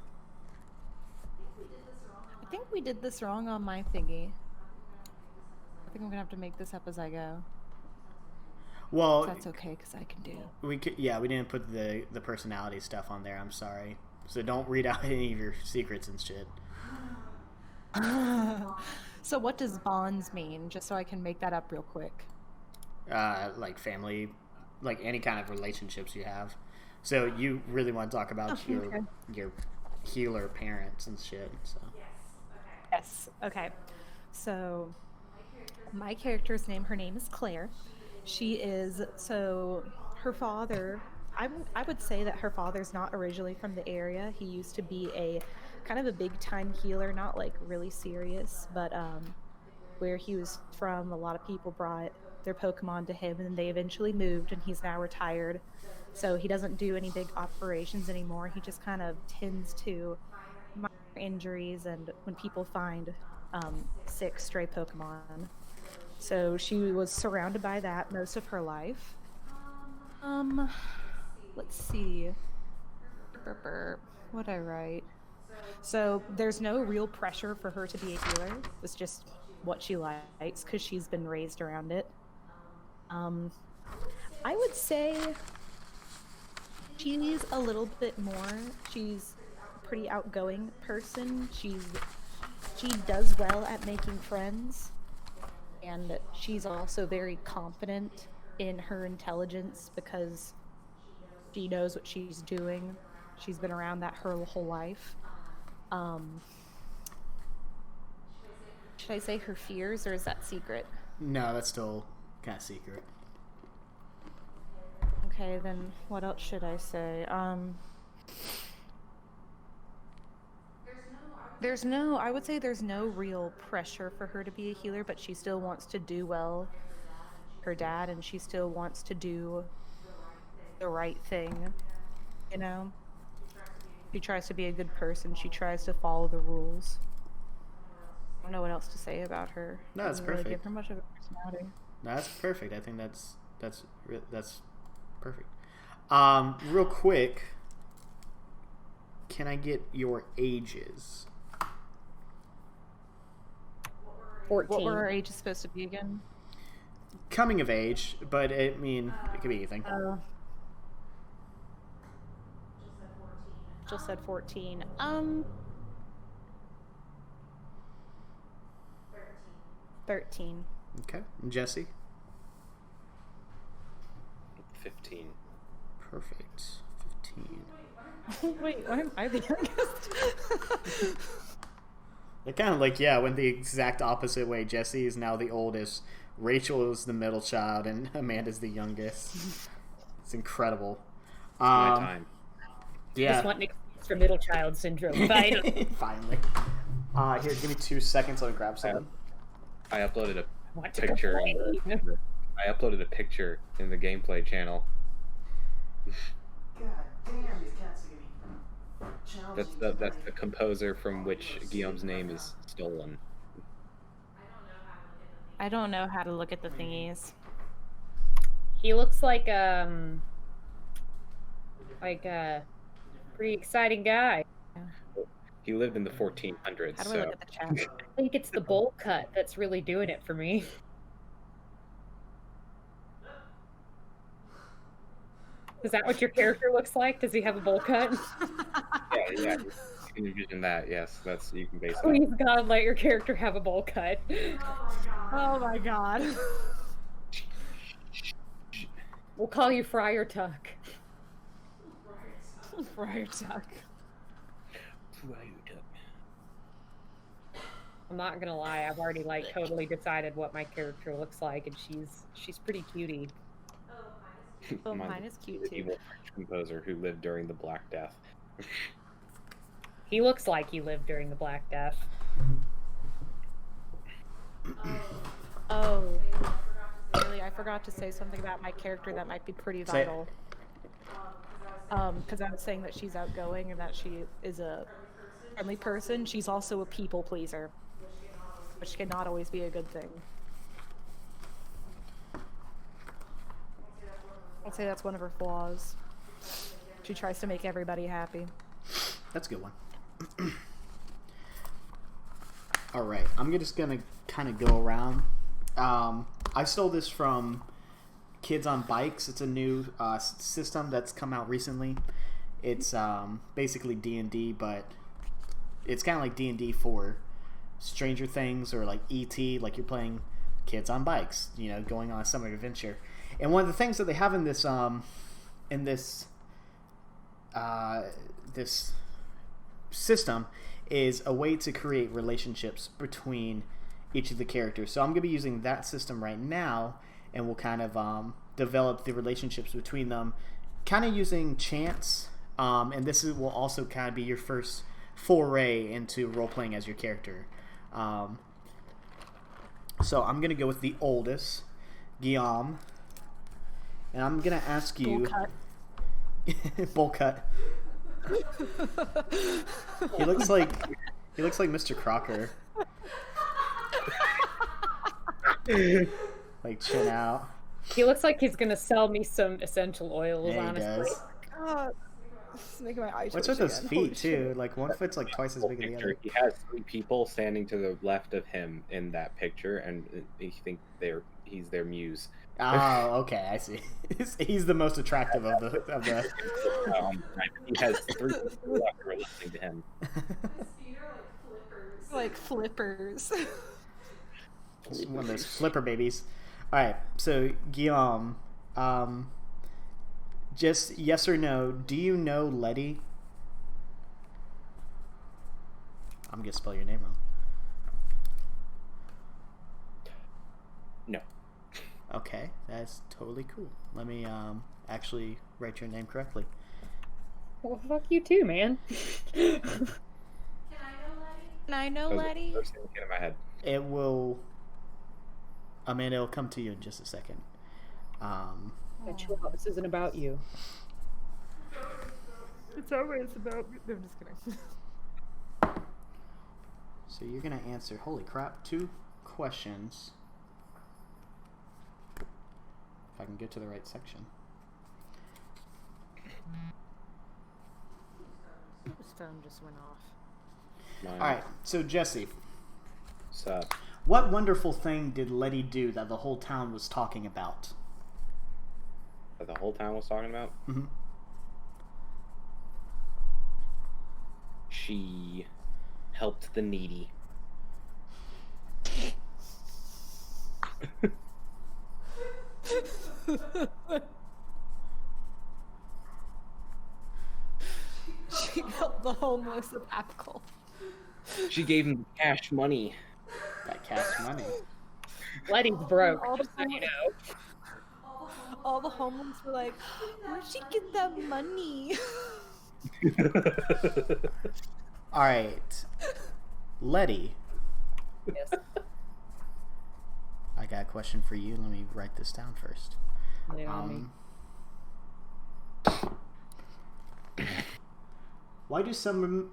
I think we did this wrong on my thingy. I think I'm gonna have to make this up as I go. Well, That's okay, because I can do. we didn't put the personality stuff on there. I'm sorry. So don't read out any of your secrets and shit. So what does bonds mean? Just so I can make that up real quick. Like family, like any kind of relationships you have. So you really want to talk about your healer parents and shit. So. Yes. Okay. So my character's name, her name is Claire. Her father, I would say that her father's not originally from the area. He used to be a kind of a big time healer, not like really serious, but where he was from, a lot of people brought their Pokemon to him, and then they eventually moved, and he's now retired. So he doesn't do any big operations anymore. He just kind of tends to minor injuries and when people find sick stray Pokemon. So she was surrounded by that most of her life. Let's see. What'd I write? So there's no real pressure for her to be a healer. It's just what she likes because she's been raised around it. I would say she's a little bit more. She's a pretty outgoing person. She does well at making friends, and she's also very confident in her intelligence because she knows what she's doing. She's been around that her whole life. Should I say her fears, or is that secret? No, that's still kind of secret. Okay, then what else should I say? I would say there's no real pressure for her to be a healer, but she still wants to do well her dad, and she still wants to do the right thing, you know? She tries to be a good person. She tries to follow the rules. I don't know what else to say about her. No, that's Doesn't really give perfect. her much of a personality. No, that's perfect. I think that's perfect. Real quick, can I get your ages? 14. What were our ages supposed to be again? Coming of age, but I mean, it could be anything. Jill said 14. 13. Okay. And Jesse? 15. Perfect. 15. Wait, why am I the youngest? They're kind of like, yeah, went the exact opposite way. Jesse is now the oldest, Rachel is the middle child, and Amanda's the youngest. It's incredible. My time. Yeah. Just want an excuse for middle child syndrome. Finally. Finally. Here, give me 2 seconds. Let me grab something. I uploaded a Want to picture. complain. I uploaded a picture in the gameplay channel. God damn, these cats are getting challenging. That's the composer from which Guillaume's name is stolen. I don't know how to look at the thingies. He looks like a pretty exciting guy. He lived in the 1400s, How do I so look at the chat? I think it's the bowl cut that's really doing it for me. Is that what your character looks like? Does he have a bowl cut? yeah, you can envision that. Yes, that's you can base that. Please God, let your character have a bowl cut. Oh my god. We'll call you Friar Tuck. Friar Tuck. I'm not gonna lie, I've already totally decided what my character looks like, and she's pretty cutie. Oh, Mine mine is cute the too. evil French composer who lived during the Black Death. He looks like he lived during the Black Death. Oh, really? I forgot to say something about my character that might be pretty Say it. vital. Because I was saying that she's outgoing and that she is a friendly person. She's also a people pleaser, which cannot always be a good thing. I'd say that's one of her flaws. She tries to make everybody happy. That's a good one. All right, I'm just gonna kind of go around. I stole this from Kids on Bikes. It's a new system that's come out recently. It's basically D&D, but it's kind of like D&D for Stranger Things or like E.T. Like you're playing kids on bikes, you know, going on a summer adventure. And one of the things that they have in this this system is a way to create relationships between each of the characters. So I'm going to be using that system right now, and we'll kind of develop the relationships between them, kind of using chance. And this will also kind of be your first foray into role-playing as your character. So I'm going to go with the oldest, Guillaume. And I'm going to ask you... Bowl cut. He looks like Mr. Crocker. Like chin out. He looks like he's gonna sell me some essential oils, Yeah, he honestly. does. God, this is making my eyes What's twitch with those again. feet Holy too? shit. Like one foot's like twice as big as the other. He has 3 people standing to the left of him in that picture, and you think he's their muse. Oh, okay, I see. He's the most attractive of the. He has 3 people left who are listening to him. Like flippers. It's one of those flipper babies. All right, so Guillaume, just yes or no. Do you know Letty I'm gonna spell your name wrong. No. Okay, that's totally cool. Let me actually write your name correctly. Well, fuck you too, man. Can I know, That was Letty? the first thing that came to my head. It will. Amanda, it'll come to you in just a second. Chill out. This isn't about you. It's always about me. No, I'm just kidding. So you're gonna answer. Holy crap! 2 questions. If I can get to the right section. His phone just went off. Mine. All right. So Jesse, Sup? what wonderful thing did Letty do that the whole town was talking about? That the whole town was talking about? Mm-hmm. She helped the needy. She helped the homeless of Apcol. She gave him cash money. That cash money. Letty's broke. All the Just so you know. All the homeless were like, "Where'd she get that money?" All right, Letty. Yes. I got a question for you. Let me write this down first. Lay it on me. Why do some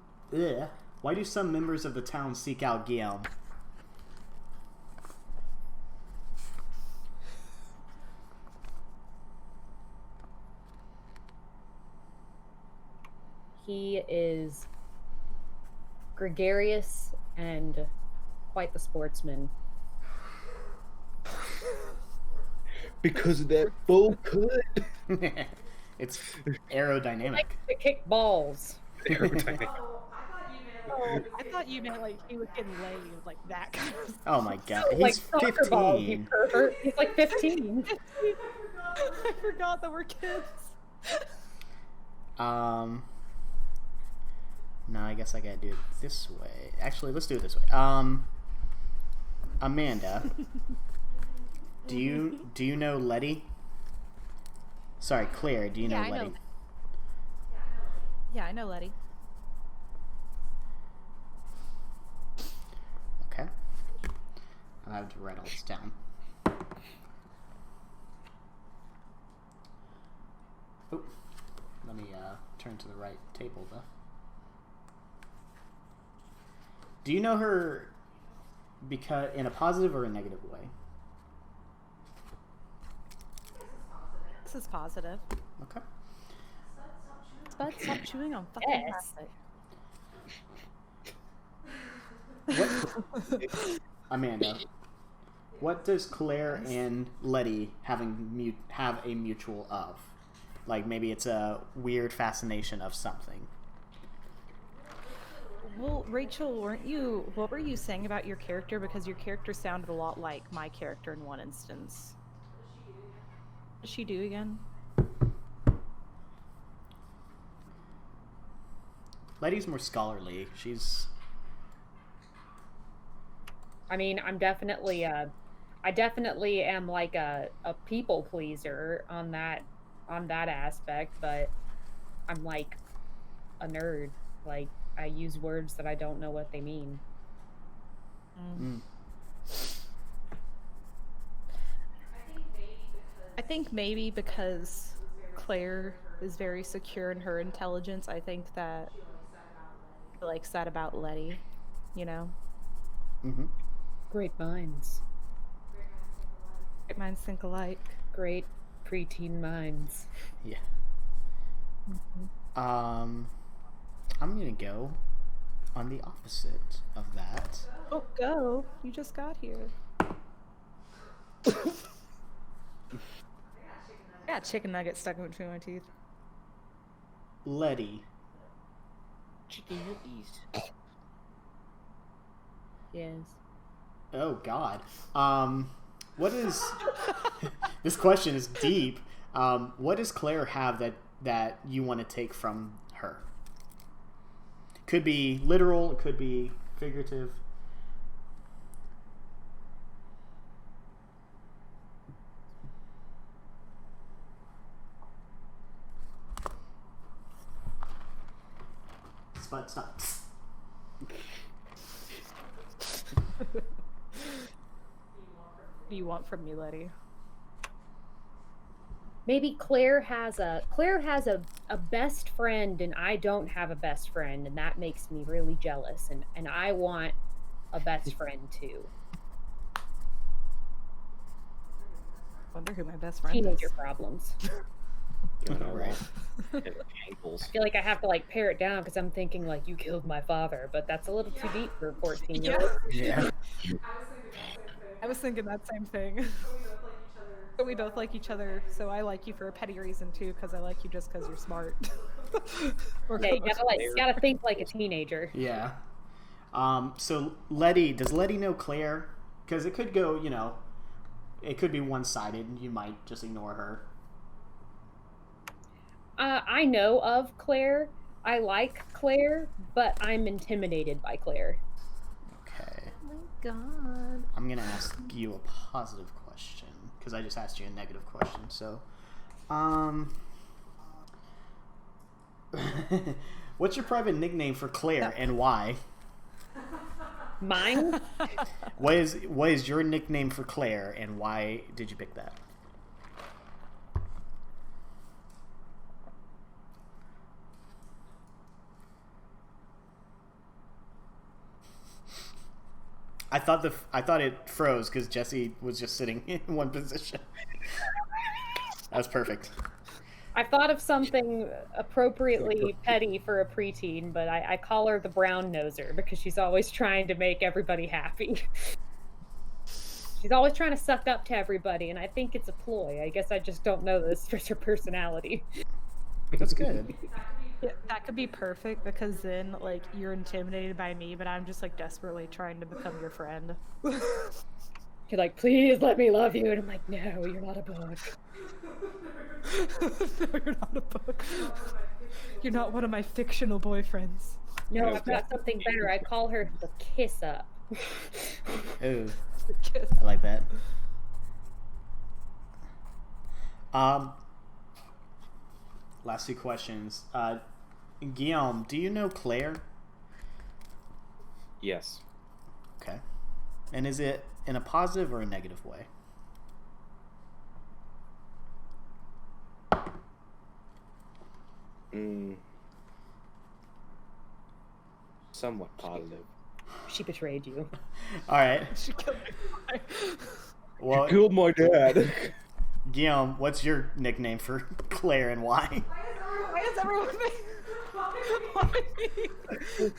members of the town seek out Guillaume? He is gregarious and quite the sportsman. Because of that bull cut. It's aerodynamic. Like to kick balls. Aerodynamic. Oh, I thought you meant like he was getting laid, like that kind of stuff. Oh my god, Like he's soccer balls, you 15. pervert. He's like 15. I forgot that we're kids. No, I guess I gotta do it this way. Actually, let's do it this way. Amanda, do you know Letty? Sorry, Claire, do you know Yeah, I Letty? know. Yeah, I know Letty. Okay. I have to write all this down. Oh, let me turn to the right table though. Do you know her because in a positive or a negative way? This is positive. Okay. Bud, stop chewing on fucking Yes. plastic. What, Amanda, what does Claire and Letty have a mutual of? Like maybe it's a weird fascination of something. Well, Rachel, what were you saying about your character? Because your character sounded a lot like my character in one instance. What does she do again? Letty's more scholarly. She's... I mean, I definitely am like a people pleaser on that aspect, but I'm like a nerd. Like I use words that I don't know what they mean. Mm. I think maybe because Claire is very secure in her intelligence, I think that I like that about Letty, you know? Mm-hmm. Great minds. Great minds think alike. Great preteen minds. Yeah. Mm-hmm. I'm gonna go on the opposite of that. Oh, go. You just got here. I got chicken nuggets stuck in between my teeth. Letty. Chicken nuggies. Yes. Oh God. What is this question is deep. What does Claire have that you want to take from her? Could be literal, it could be figurative. Spud, stop. What do you want from me, Letty? Maybe Claire has a best friend and I don't have a best friend, and that makes me really jealous, and I want a best friend too. Wonder who my best friend Teenager is. problems. Right. Ankles. I feel like I have to like pare it down because I'm thinking like you killed my father, but that's a little too deep for a 14-year-old. Yeah. I was thinking that same thing. But we both like each other, so I like you for a petty reason too, because I like you just because you're smart. Yeah, you gotta think like a teenager. Yeah. So Letty, does Letty know Claire? Because it could go, it could be one-sided. You might just ignore her. I know of Claire. I like Claire, but I'm intimidated by Claire. Okay. Oh my god. I'm going to ask you a positive question, because I just asked you a negative question. So, what's your private nickname for Claire and why? Mine? What is your nickname for Claire and why did you pick that? I thought it froze because Jesse was just sitting in one position. That's perfect. I thought of something appropriately petty for a preteen, but I call her the brown noser because she's always trying to make everybody happy. She's always trying to suck up to everybody, and I think it's a ploy. I guess I just don't know this for her personality. That's good. Yeah, that could be perfect because then, like, you're intimidated by me, but I'm just, like, desperately trying to become your friend. You're like, please let me love you, and I'm like, no, you're not a book. No, you're not a book. You're not one of my fictional boyfriends. No, I've got something better. I call her the kiss up. Ooh, I like that. Last two questions. Guillaume, do you know Claire? Yes. Okay. And is it in a positive or a negative way? Somewhat positive. She betrayed you. All right. She killed me. Well, Killed my dad. Guillaume, what's your nickname for Claire and why? Why is everyone Why me?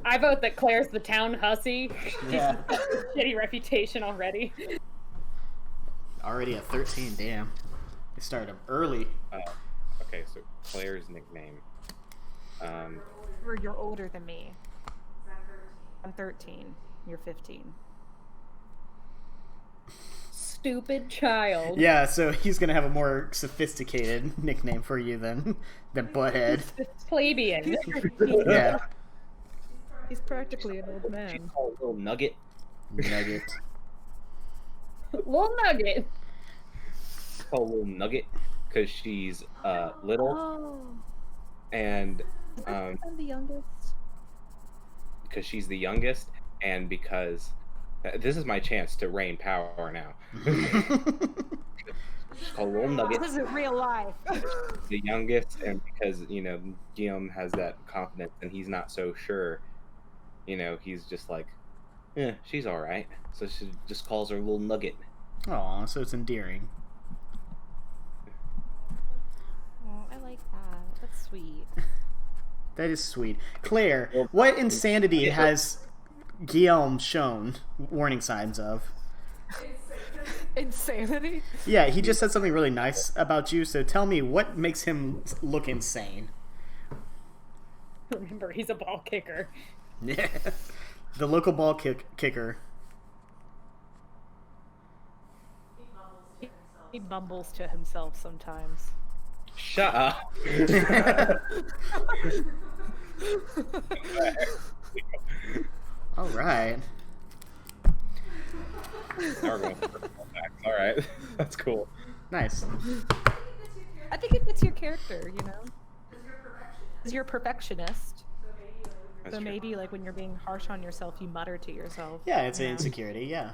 I vote that Claire's the town hussy. Yeah. She's got a shitty reputation already. Already at 13, damn. They started up early. Okay, so Claire's nickname. You're older than me. I'm 13. You're 15. Stupid child. Yeah, so he's gonna have a more sophisticated nickname for you than Butthead. Plebeian. Yeah. He's practically an old man. Called Little Nugget. Nugget. Little nugget. Called Little Nugget because she's little Oh. and I'm the youngest. because she's the youngest and because this is my chance to reign power now. She's called Little Nugget. This isn't real life. The youngest, and because Guillaume has that confidence and he's not so sure, he's just like, yeah, she's all right, so she just calls her Little Nugget. Aw, so it's endearing. Oh, I like that. That's sweet. That is sweet. Claire, what insanity has Guillaume shown warning signs of? Insanity? Yeah, he just said something really nice about you, so tell me, what makes him look insane? Remember, he's a ball kicker. Yeah. The local ball kicker. He mumbles to himself sometimes. Shut up. All right. Now we're going for personal facts. All right, that's cool. Nice. I think it fits your character, you know? Because you're a perfectionist. That's So true. maybe like when you're being harsh on yourself, you mutter to yourself. Yeah, it's an you know? insecurity. Yeah.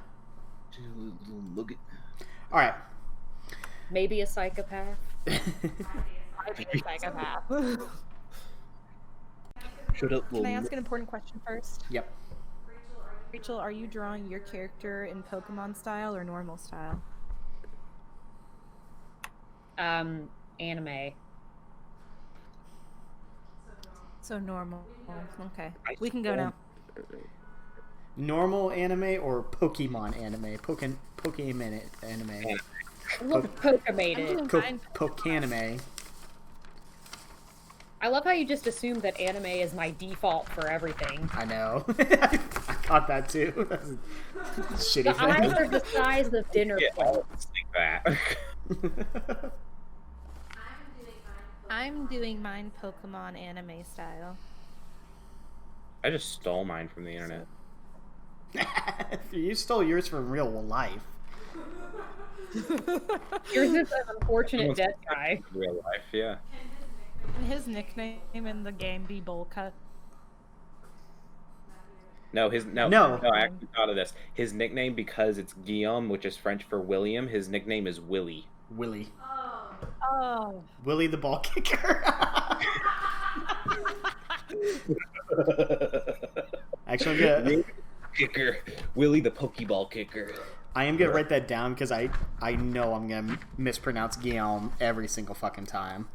Little nugget. All right. Maybe a psychopath. I'd be a psychopath. Shut up, Can little I ask an important question first? Yep. Rachel, are you drawing your character in Pokemon style or normal style? Anime. So normal. Okay. We can go now. Normal anime or Pokemon anime? Pokemon anime. Look, Pokemated. Pokanime. I love how you just assumed that anime is my default for everything. I know. I caught that too. That's a shitty The eyes thing. are the size of dinner Yeah, plates. think that. I'm doing mine Pokemon anime style. I just stole mine from the internet. You stole yours from real life. Yours is an unfortunate death guy. In real life, yeah. Can his nickname in the game be Bolka? No, No. I actually thought of this. His nickname, because it's Guillaume, which is French for William, his nickname is Willy. Willie. Oh. Willie the ball kicker. Actually, I'm gonna, Kicker. Willy the Pokeball kicker. I am gonna write that down because I know I'm gonna mispronounce Guillaume every single fucking time.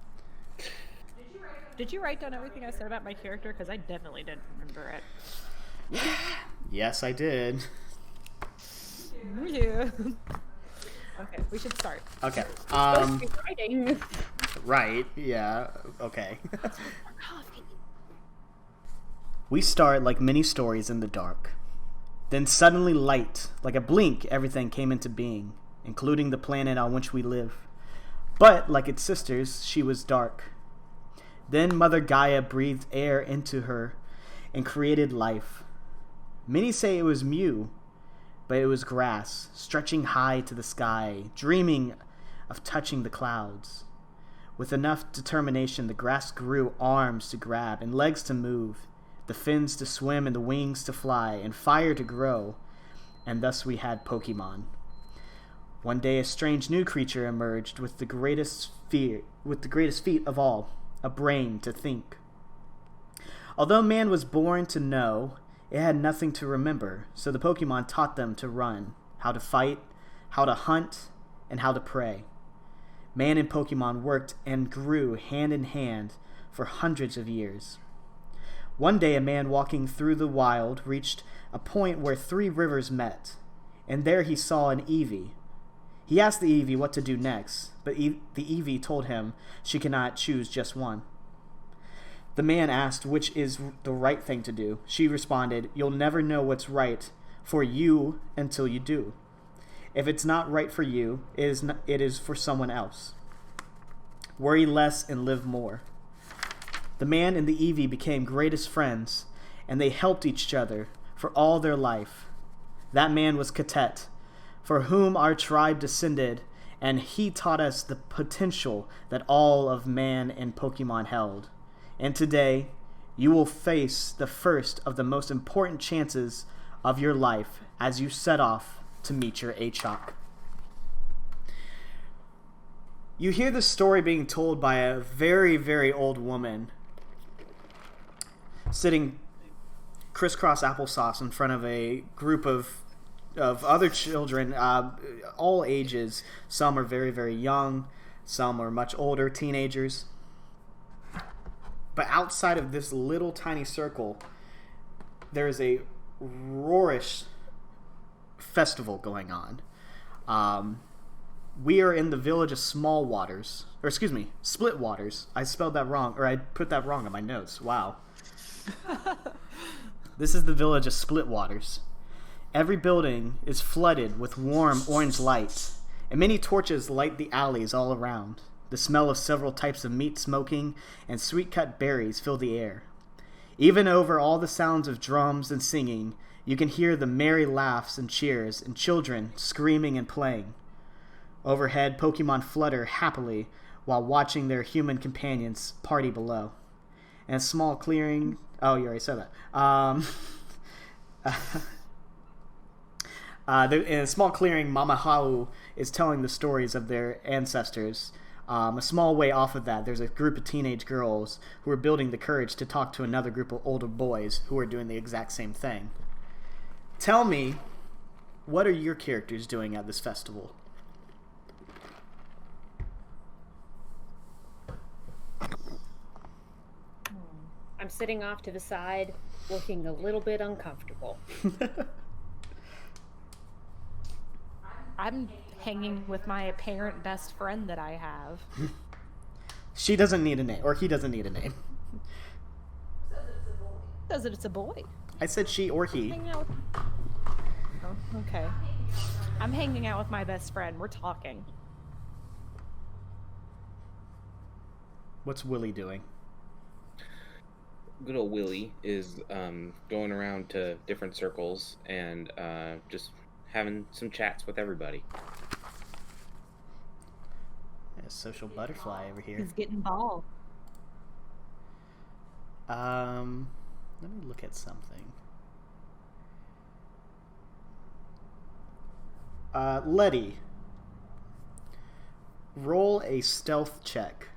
Did you write down everything I said about my character? Because I definitely didn't remember it. Yes, I did. Yeah. Okay, we should start. Okay. Supposed to be writing. Right. Yeah. Okay. We start like many stories in the dark. Then suddenly light, like a blink, everything came into being, including the planet on which we live. But, like its sisters, she was dark. Then Mother Gaia breathed air into her and created life. Many say it was Mew, but it was grass, stretching high to the sky, dreaming of touching the clouds. With enough determination, the grass grew arms to grab and legs to move, the fins to swim and the wings to fly, and fire to grow, and thus we had Pokemon. One day a strange new creature emerged with the greatest feat of all, a brain to think. Although man was born to know, it had nothing to remember, so the Pokemon taught them to run, how to fight, how to hunt, and how to prey. Man and Pokemon worked and grew hand in hand for hundreds of years. One day a man walking through the wild reached a point where 3 rivers met, and there he saw an Eevee. He asked the Eevee what to do next, but the Eevee told him she cannot choose just one. The man asked which is the right thing to do. She responded, "You'll never know what's right for you until you do. If it's not right for you, it is for someone else. Worry less and live more." The man and the Eevee became greatest friends, and they helped each other for all their life. That man was Katet, for whom our tribe descended, and he taught us the potential that all of man and Pokemon held. And today, you will face the first of the most important chances of your life as you set off to meet your Achok. You hear the story being told by a very, very old woman sitting crisscross applesauce in front of a group of other children, all ages. Some are very, very young. Some are much older, teenagers. But outside of this little tiny circle, there is a roarish festival going on. We are in the village of Small Waters, or excuse me, Split Waters. I spelled that wrong, or I put that wrong in my notes. Wow. This is the village of Split Waters. Every building is flooded with warm orange light, and many torches light the alleys all around. The smell of several types of meat smoking and sweet-cut berries fill the air. Even over all the sounds of drums and singing, You can hear the merry laughs and cheers and children screaming and playing. Overhead, Pokemon flutter happily while watching their human companions party below. And a small clearing... Oh, you already said that. In a small clearing, Mama Hau is telling the stories of their ancestors. A small way off of that, there's a group of teenage girls who are building the courage to talk to another group of older boys who are doing the exact same thing. Tell me, what are your characters doing at this festival? I'm sitting off to the side, looking a little bit uncomfortable. I'm hanging with my apparent best friend that I have. She doesn't need a name, or he doesn't need a name. Says that it's a boy. I said she or he. Hanging out with... Oh, okay. I'm hanging out with my best friend. We're talking. What's Willie doing? Good old Willie is going around to different circles and just having some chats with everybody. A social butterfly over here. He's getting ball. Let me look at something. Letty, roll a stealth check.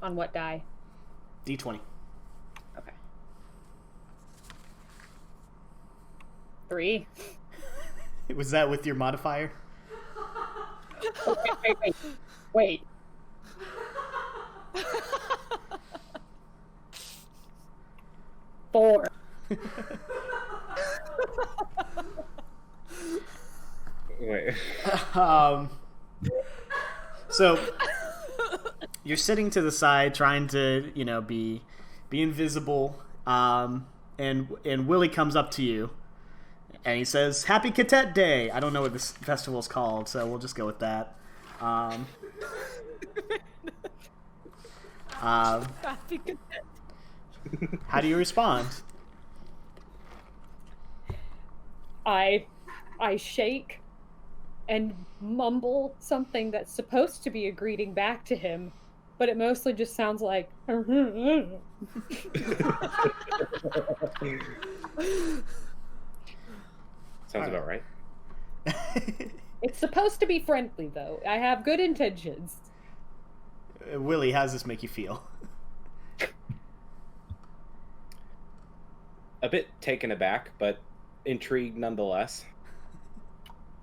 On what die? D20. Okay. 3. Was that with your modifier? Okay, wait. Four. Wait. So you're sitting to the side, trying to, be invisible. And Willie comes up to you, and he says, "Happy Cadet Day." I don't know what this festival's called, so we'll just go with that. Happy Cadet. How do you respond? I shake and mumble something that's supposed to be a greeting back to him, but it mostly just sounds like Sounds about right. It's supposed to be friendly, though. I have good intentions. Willie, how does this make you feel? A bit taken aback, but intrigued nonetheless.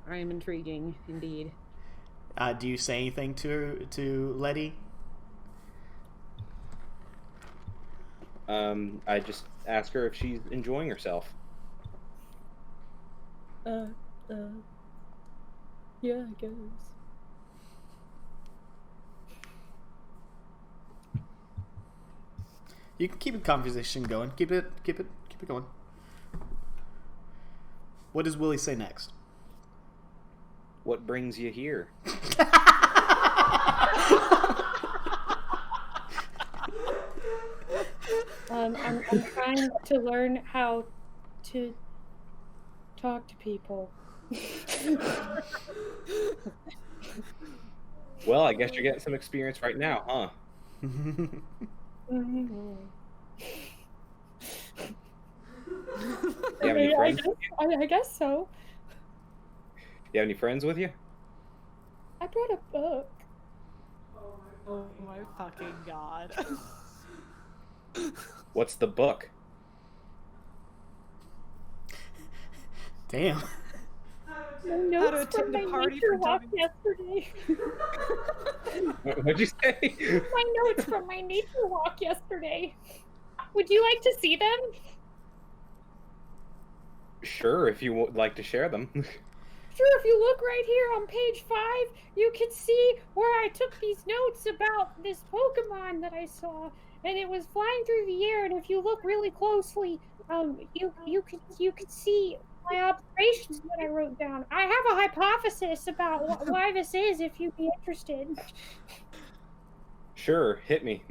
I am intriguing, indeed. Do you say anything to Letty? I just ask her if she's enjoying herself. Yeah, I guess. You can keep the conversation going. Keep it going. What does Willie say next? What brings you here? I'm trying to learn how to talk to people. Well, I guess you're getting some experience right now, huh? You have any friends? I guess so. You have any friends with you? I brought a book. Oh my fucking god. What's the book? Damn. My How to notes from attend my a party nature for walk dummies. yesterday. What'd you say? My notes from my nature walk yesterday. Would you like to see them? Sure, if you would like to share them. Sure, if you look right here on page 5, you can see where I took these notes about this Pokemon that I saw, and it was flying through the air. And if you look really closely, you could see my observations that I wrote down. I have a hypothesis about why this is, if you'd be interested. Sure, hit me.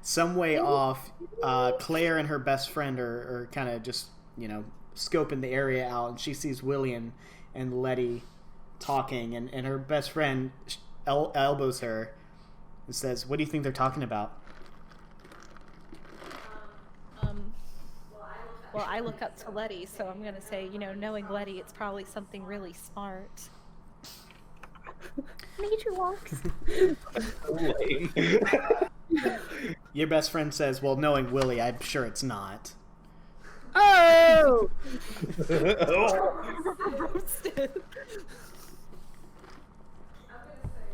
Some way off, Claire and her best friend are kind of just, scoping the area out, and she sees William and Letty talking, and her best friend elbows her and says, "What do you think they're talking about?" Well, I look up to Letty, so I'm gonna say, knowing Letty, it's probably something really smart. Nature walks. Lame. Your best friend says, "Well, knowing Willie, I'm sure it's not." Oh!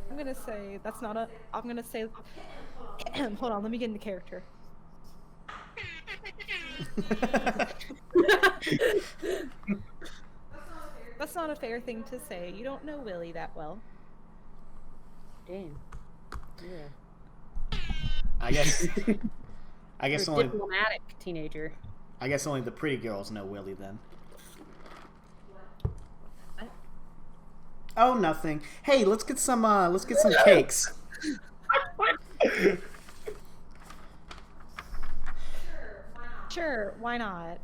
I'm gonna say that's not a. I'm gonna say. Hold on, let me get into character. That's not a fair thing to say. You don't know Willie that well. Damn. Yeah. I guess You're a only diplomatic teenager. I guess only the pretty girls know Willie then. What? Oh, nothing. Hey, let's get some cakes. Sure, why not?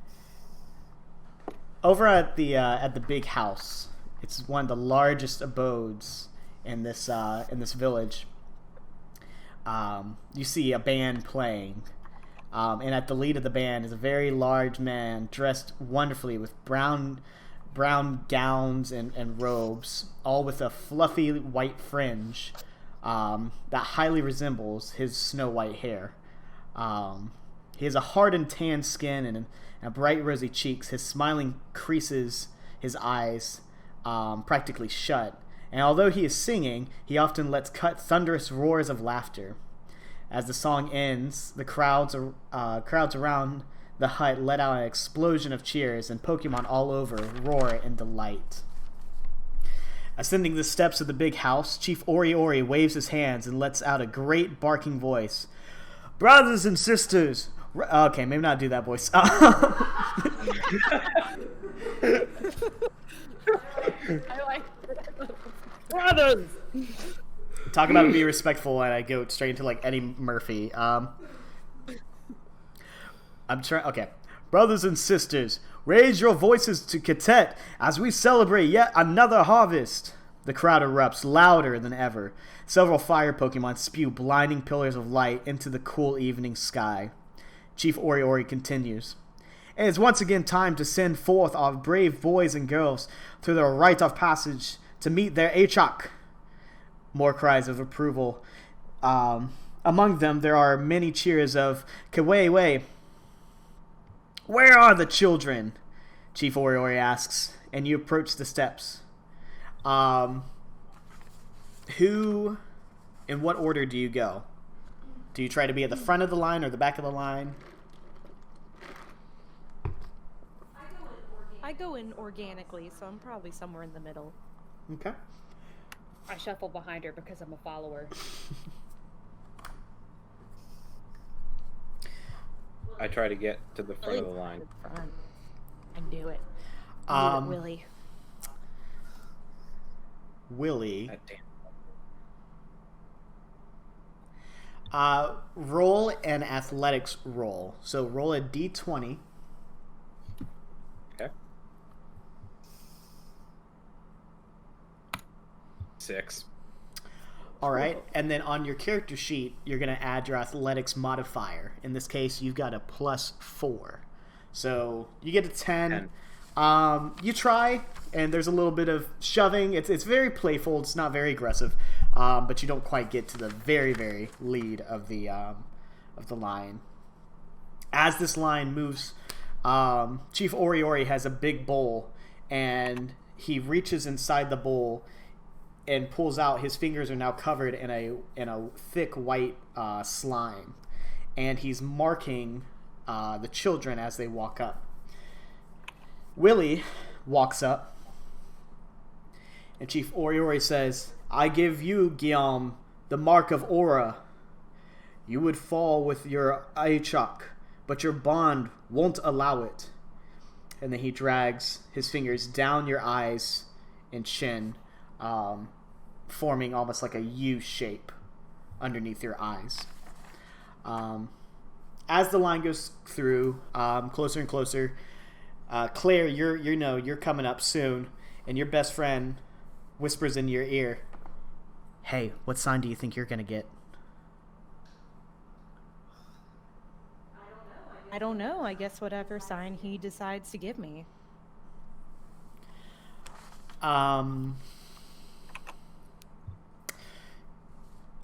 Over at the big house, it's one of the largest abodes in this village. You see a band playing, and at the lead of the band is a very large man dressed wonderfully with brown gowns and robes, all with a fluffy white fringe that highly resembles his snow white hair. He has a hard and tan skin and bright rosy cheeks. His smiling creases his eyes practically shut. And although he is singing, he often lets cut thunderous roars of laughter. As the song ends, the crowds around the hut let out an explosion of cheers, and Pokemon all over roar in delight. Ascending the steps of the big house, Chief Ori waves his hands and lets out a great barking voice. "Brothers and sisters!" Okay, maybe not do that voice. I like Brothers! Talk about be respectful, and I go straight into like Eddie Murphy. I'm trying. Okay, brothers and sisters, raise your voices to Katet as we celebrate yet another harvest. The crowd erupts louder than ever. Several fire Pokemon spew blinding pillars of light into the cool evening sky. Chief Ori continues. It is once again time to send forth our brave boys and girls through their rite of passage to meet their Achak. More cries of approval. Among them, there are many cheers of Kawaii. Where are the children? Chief Ori asks, and you approach the steps. Who, in what order do you go? Do you try to be at the front of the line or the back of the line? I go in organically, so I'm probably somewhere in the middle. Okay. I shuffle behind her because I'm a follower. I try to get to the front of the line. Front. I knew it. I knew it, Willie. Willie. God damn. Roll an athletics roll. So roll a d20. Okay. 6. All right, and then on your character sheet, you're going to add your athletics modifier. In this case, you've got a +4. So you get a 10. You try, and there's a little bit of shoving. It's very playful. It's not very aggressive, but you don't quite get to the very, very lead of the line. As this line moves, Chief Ori has a big bowl, and he reaches inside the bowl and pulls out. His fingers are now covered in a thick white slime, and he's marking the children as they walk up. Willie walks up, and Chief Ori says, "I give you, Guillaume, the mark of Aura. You would fall with your Aichak, but your bond won't allow it. and then he drags his fingers down your eyes and chin, forming almost like a U shape underneath your eyes. As the line goes through, closer and closer, Claire, you're coming up soon, and your best friend whispers in your ear, "Hey, what sign do you think you're gonna get?" I don't know. I guess whatever sign he decides to give me.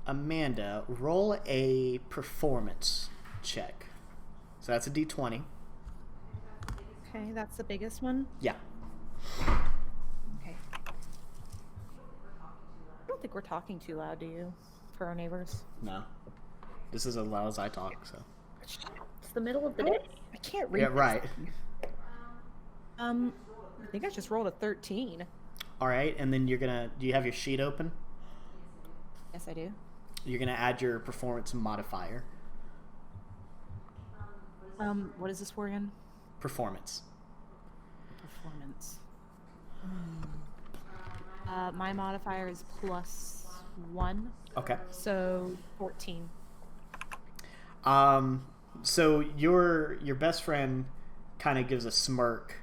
Amanda, roll a performance check. So that's a D20. Okay, that's the biggest one. Yeah. Okay. I don't think we're talking too loud, do you? For our neighbors. No. This is as loud as I talk, so. It's the middle of the day. I can't read. Yeah, right. I think I just rolled a 13. All right, and then do you have your sheet open? Yes, I do. You're gonna add your performance modifier. What is this for again? Performance. Performance. My modifier is +1. Okay. So 14. So your best friend kind of gives a smirk,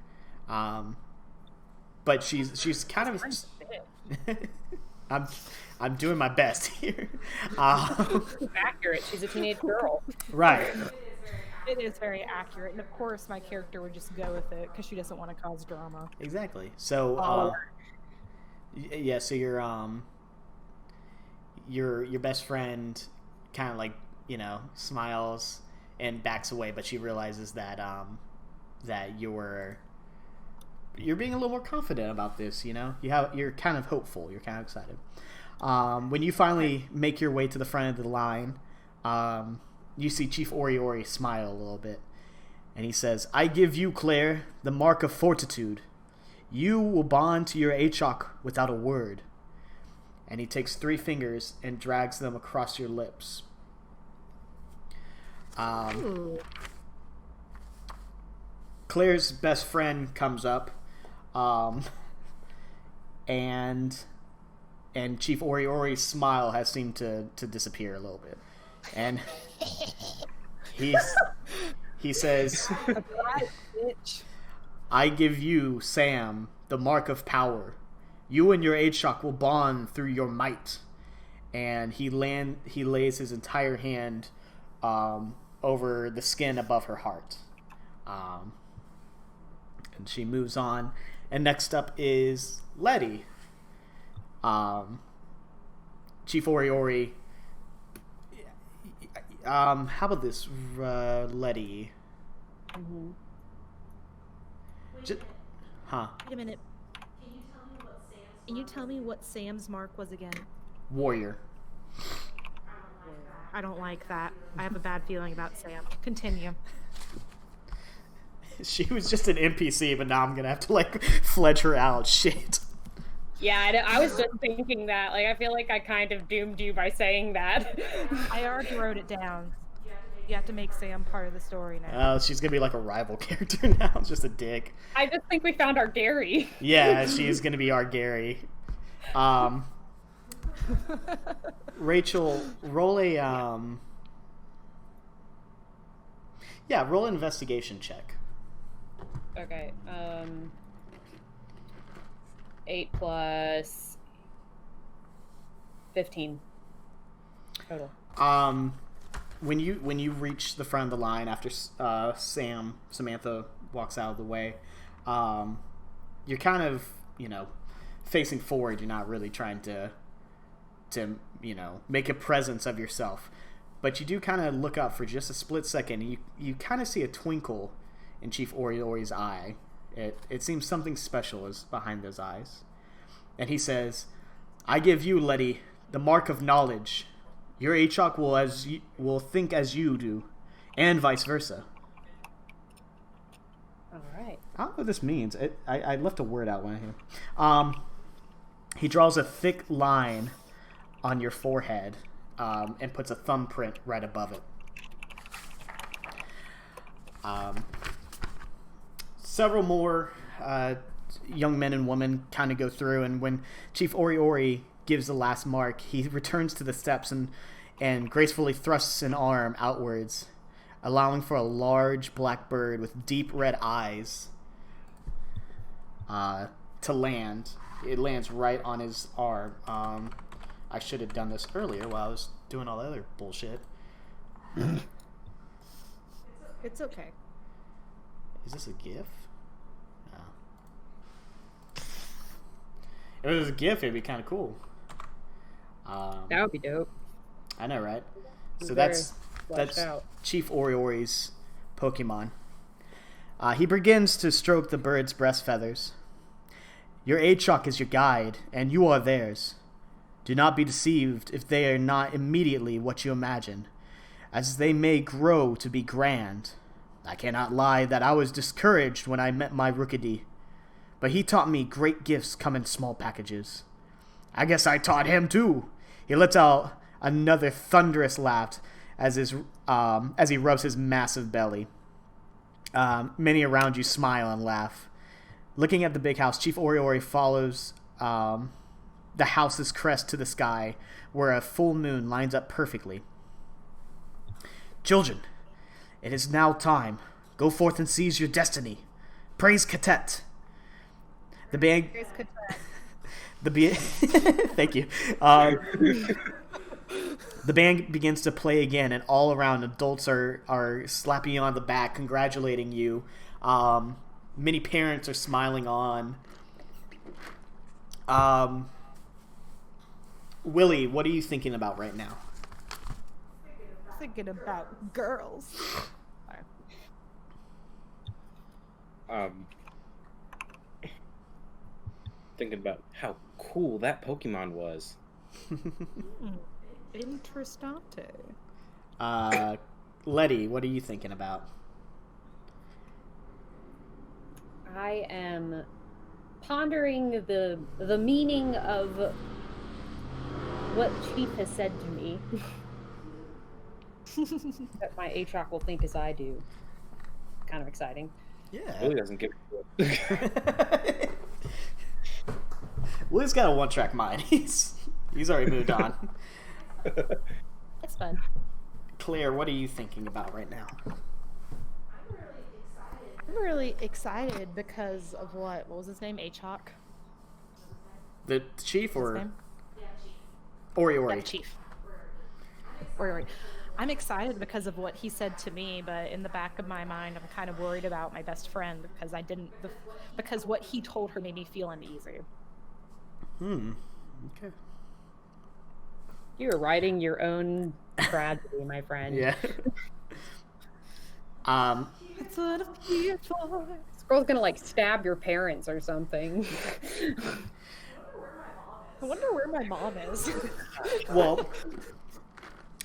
but she's kind of. I'm doing my best here. Accurate. She's a teenage girl. Right. It is very accurate, and of course, my character would just go with it because she doesn't want to cause drama. Exactly. So, yeah. So your best friend kind of like smiles and backs away, but she realizes that that you're being a little more confident about this. You're kind of hopeful. You're kind of excited. When you finally make your way to the front of the line, you see Chief Ori smile a little bit, and he says, "I give you, Claire, the mark of fortitude. You will bond to your Achok without a word." And he takes 3 fingers and drags them across your lips. Claire's best friend comes up, and Chief Ori's smile has seemed to disappear a little bit, and he says, "I give you, Sam, the mark of power. You and your Achok will bond through your might." And he lays his entire hand over the skin above her heart, and she moves on. And next up is Letty. Chief Ori. How about this, Letty? Mm-hmm. Wait a minute. Can you tell me what Sam's mark was again? Warrior. I don't like that. I have a bad feeling about Sam. Continue. She was just an NPC, but now I'm gonna have to fledge her out. Shit. Yeah, I was just thinking that. I feel like I kind of doomed you by saying that. I already wrote it down. You have to make Sam part of the story now. She's gonna be like a rival character now. It's just a dick. I just think we found our Gary. Yeah, she's gonna be our Gary. Rachel, roll a roll an investigation check. Okay. 8 plus 15 total. When you reach the front of the line after Samantha walks out of the way, you're kind of facing forward. You're not really trying to make a presence of yourself, but you do kind of look up for just a split second, and you kind of see a twinkle in Chief Ori's eye. It seems something special is behind those eyes, and he says, "I give you, Letty, the mark of knowledge. Your Achok will think as you do, and vice versa." All right. I don't know what this means. I left a word out when I hear. He draws a thick line on your forehead, and puts a thumbprint right above it. several more young men and women kind of go through, and when Chief Ori Ori gives the last mark, he returns to the steps and gracefully thrusts an arm outwards, allowing for a large black bird with deep red eyes to land. It lands right on his arm. I should have done this earlier while I was doing all the other bullshit. It's okay. Is this a GIF? No. If it was a GIF, it'd be kind of cool. That would be dope. I know, right? So Very that's fleshed out. Chief Ori Ori's Pokemon. He begins to stroke the bird's breast feathers. Your Achok is your guide, and you are theirs. Do not be deceived if they are not immediately what you imagine, as they may grow to be grand. I cannot lie that I was discouraged when I met my Rookidee, but he taught me great gifts come in small packages. I guess I taught him too. He lets out another thunderous laugh as he rubs his massive belly. Many around you smile and laugh. Looking at the big house, Chief Ori Ori follows the house's crest to the sky, where a full moon lines up perfectly. Children, it is now time. Go forth and seize your destiny. Praise Katet. The band. Thank you. The band begins to play again, and all around, adults are slapping you on the back, congratulating you. Many parents are smiling on. Willie, what are you thinking about right now? Thinking about girls. Thinking about how cool that Pokemon was. Interessante. Letty, what are you thinking about? I am pondering the meaning of what Chief has said to me. That my Achok will think as I do. Kind of exciting. Yeah. Willie doesn't give a shit. Willie's got a one-track mind. He's already moved on. It's fun. Claire, what are you thinking about right now? I'm really excited because of what was his name? Achok? The chief His or name? Ori Yeah, Ori? the chief. Ori. I'm excited because of what he said to me, but in the back of my mind, I'm kind of worried about my best friend because because what he told her made me feel uneasy. Okay. You're writing your own tragedy, my friend. Yeah. That's what I'm here for. This girl's gonna like stab your parents or something. I wonder where my mom is. Well,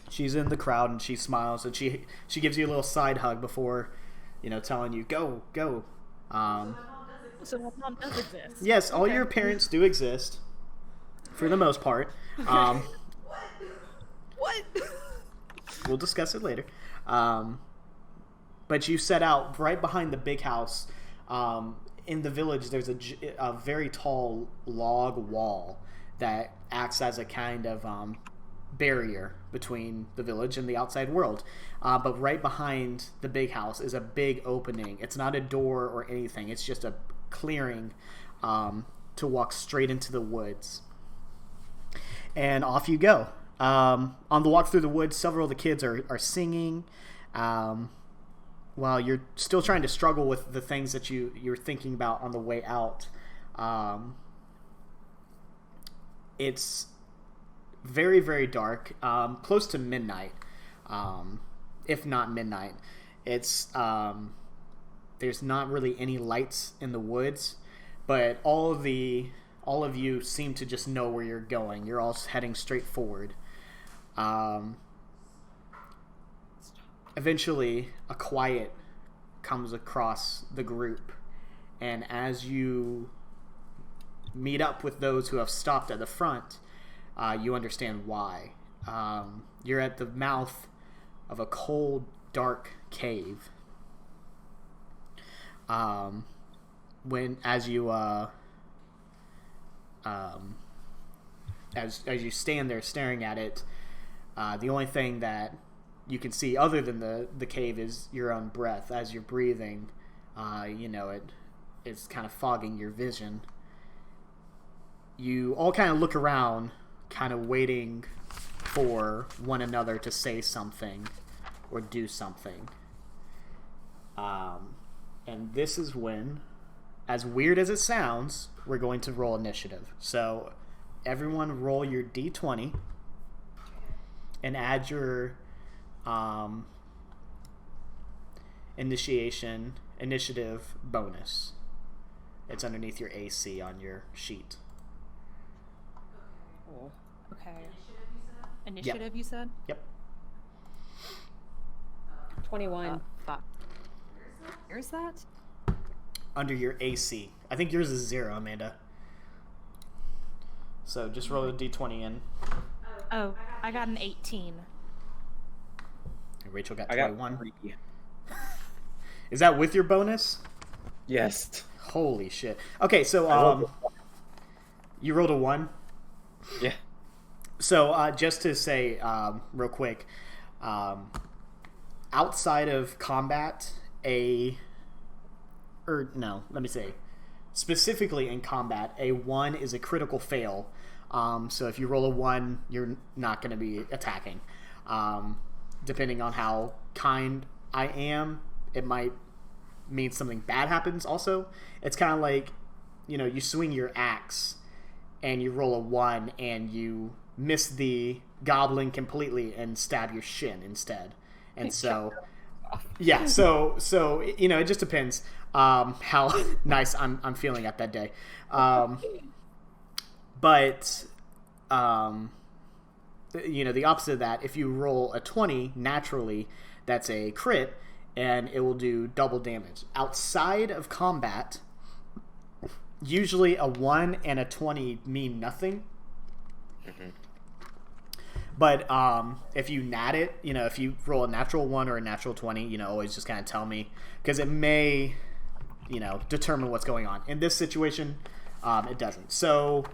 she's in the crowd and she smiles and she gives you a little side hug before, telling you go. So my mom does exist. Yes, all your parents do exist, for the most part. What? We'll discuss it later. But you set out right behind the big house. In the village, there's a very tall log wall that acts as a kind of barrier between the village and the outside world. But right behind the big house is a big opening. It's not a door or anything. It's just a clearing to walk straight into the woods. And off you go. On the walk through the woods, several of the kids are singing while you're still trying to struggle with the things that you're thinking about on the way out. It's very, very dark, close to midnight, if not midnight. It's there's not really any lights in the woods, but all of you seem to just know where you're going. You're all heading straight forward. Eventually, a quiet comes across the group, and as you meet up with those who have stopped at the front, you understand why. You're at the mouth of a cold, dark cave. as you as you stand there staring at it, the only thing that you can see other than the cave is your own breath as you're breathing. It's kind of fogging your vision. You all kind of look around, kind of waiting for one another to say something or do something. And this is when, as weird as it sounds, we're going to roll initiative. So everyone roll your d20 and add your initiative bonus. It's underneath your AC on your sheet. Okay. Initiative, you said? Yep. 21. Fuck. Where's that? Under your AC. I think yours is 0, Amanda. So just roll a d20 in. Oh, I got an 18. And Rachel got I 21. got 3. Is that with your bonus? Yes. Holy shit. Okay, so you rolled a 1? Yeah. So just to say real quick, outside of combat, specifically in combat, a 1 is a critical fail. So if you roll a 1, you're not going to be attacking. Depending on how kind I am, it might mean something bad happens also. It's kind of like, you swing your axe and you roll a 1 and you miss the goblin completely and stab your shin instead. And so, yeah, so it just depends how nice I'm feeling at that day. But the opposite of that, if you roll a 20 naturally, that's a crit, and it will do double damage. Outside of combat, usually a 1 and a 20 mean nothing. Mm-hmm. But if you nat it, if you roll a natural 1 or a natural 20, always just kind of tell me, because it may, determine what's going on. In this situation, it doesn't. So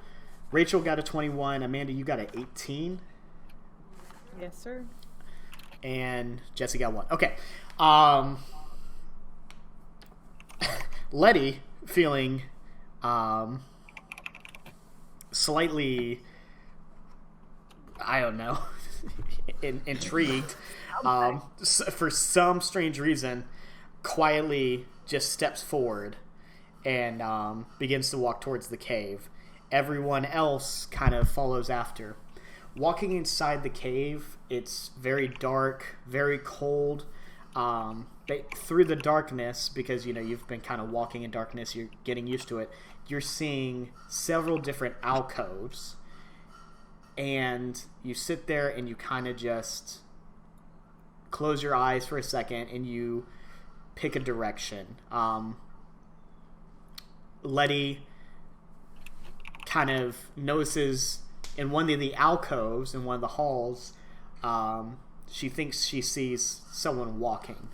Rachel got a 21. Amanda, you got an 18. Yes, sir. And Jesse got 1. Okay. Letty, feeling slightly, I don't know, intrigued, for some strange reason, quietly just steps forward and begins to walk towards the cave. Everyone else kind of follows after. Walking inside the cave, it's very dark, very cold. Through the darkness, because you've been kind of walking in darkness, you're getting used to it. You're seeing several different alcoves, and you sit there and you kind of just close your eyes for a second and you pick a direction. Letty kind of notices in one of the alcoves in one of the halls, she thinks she sees someone walking,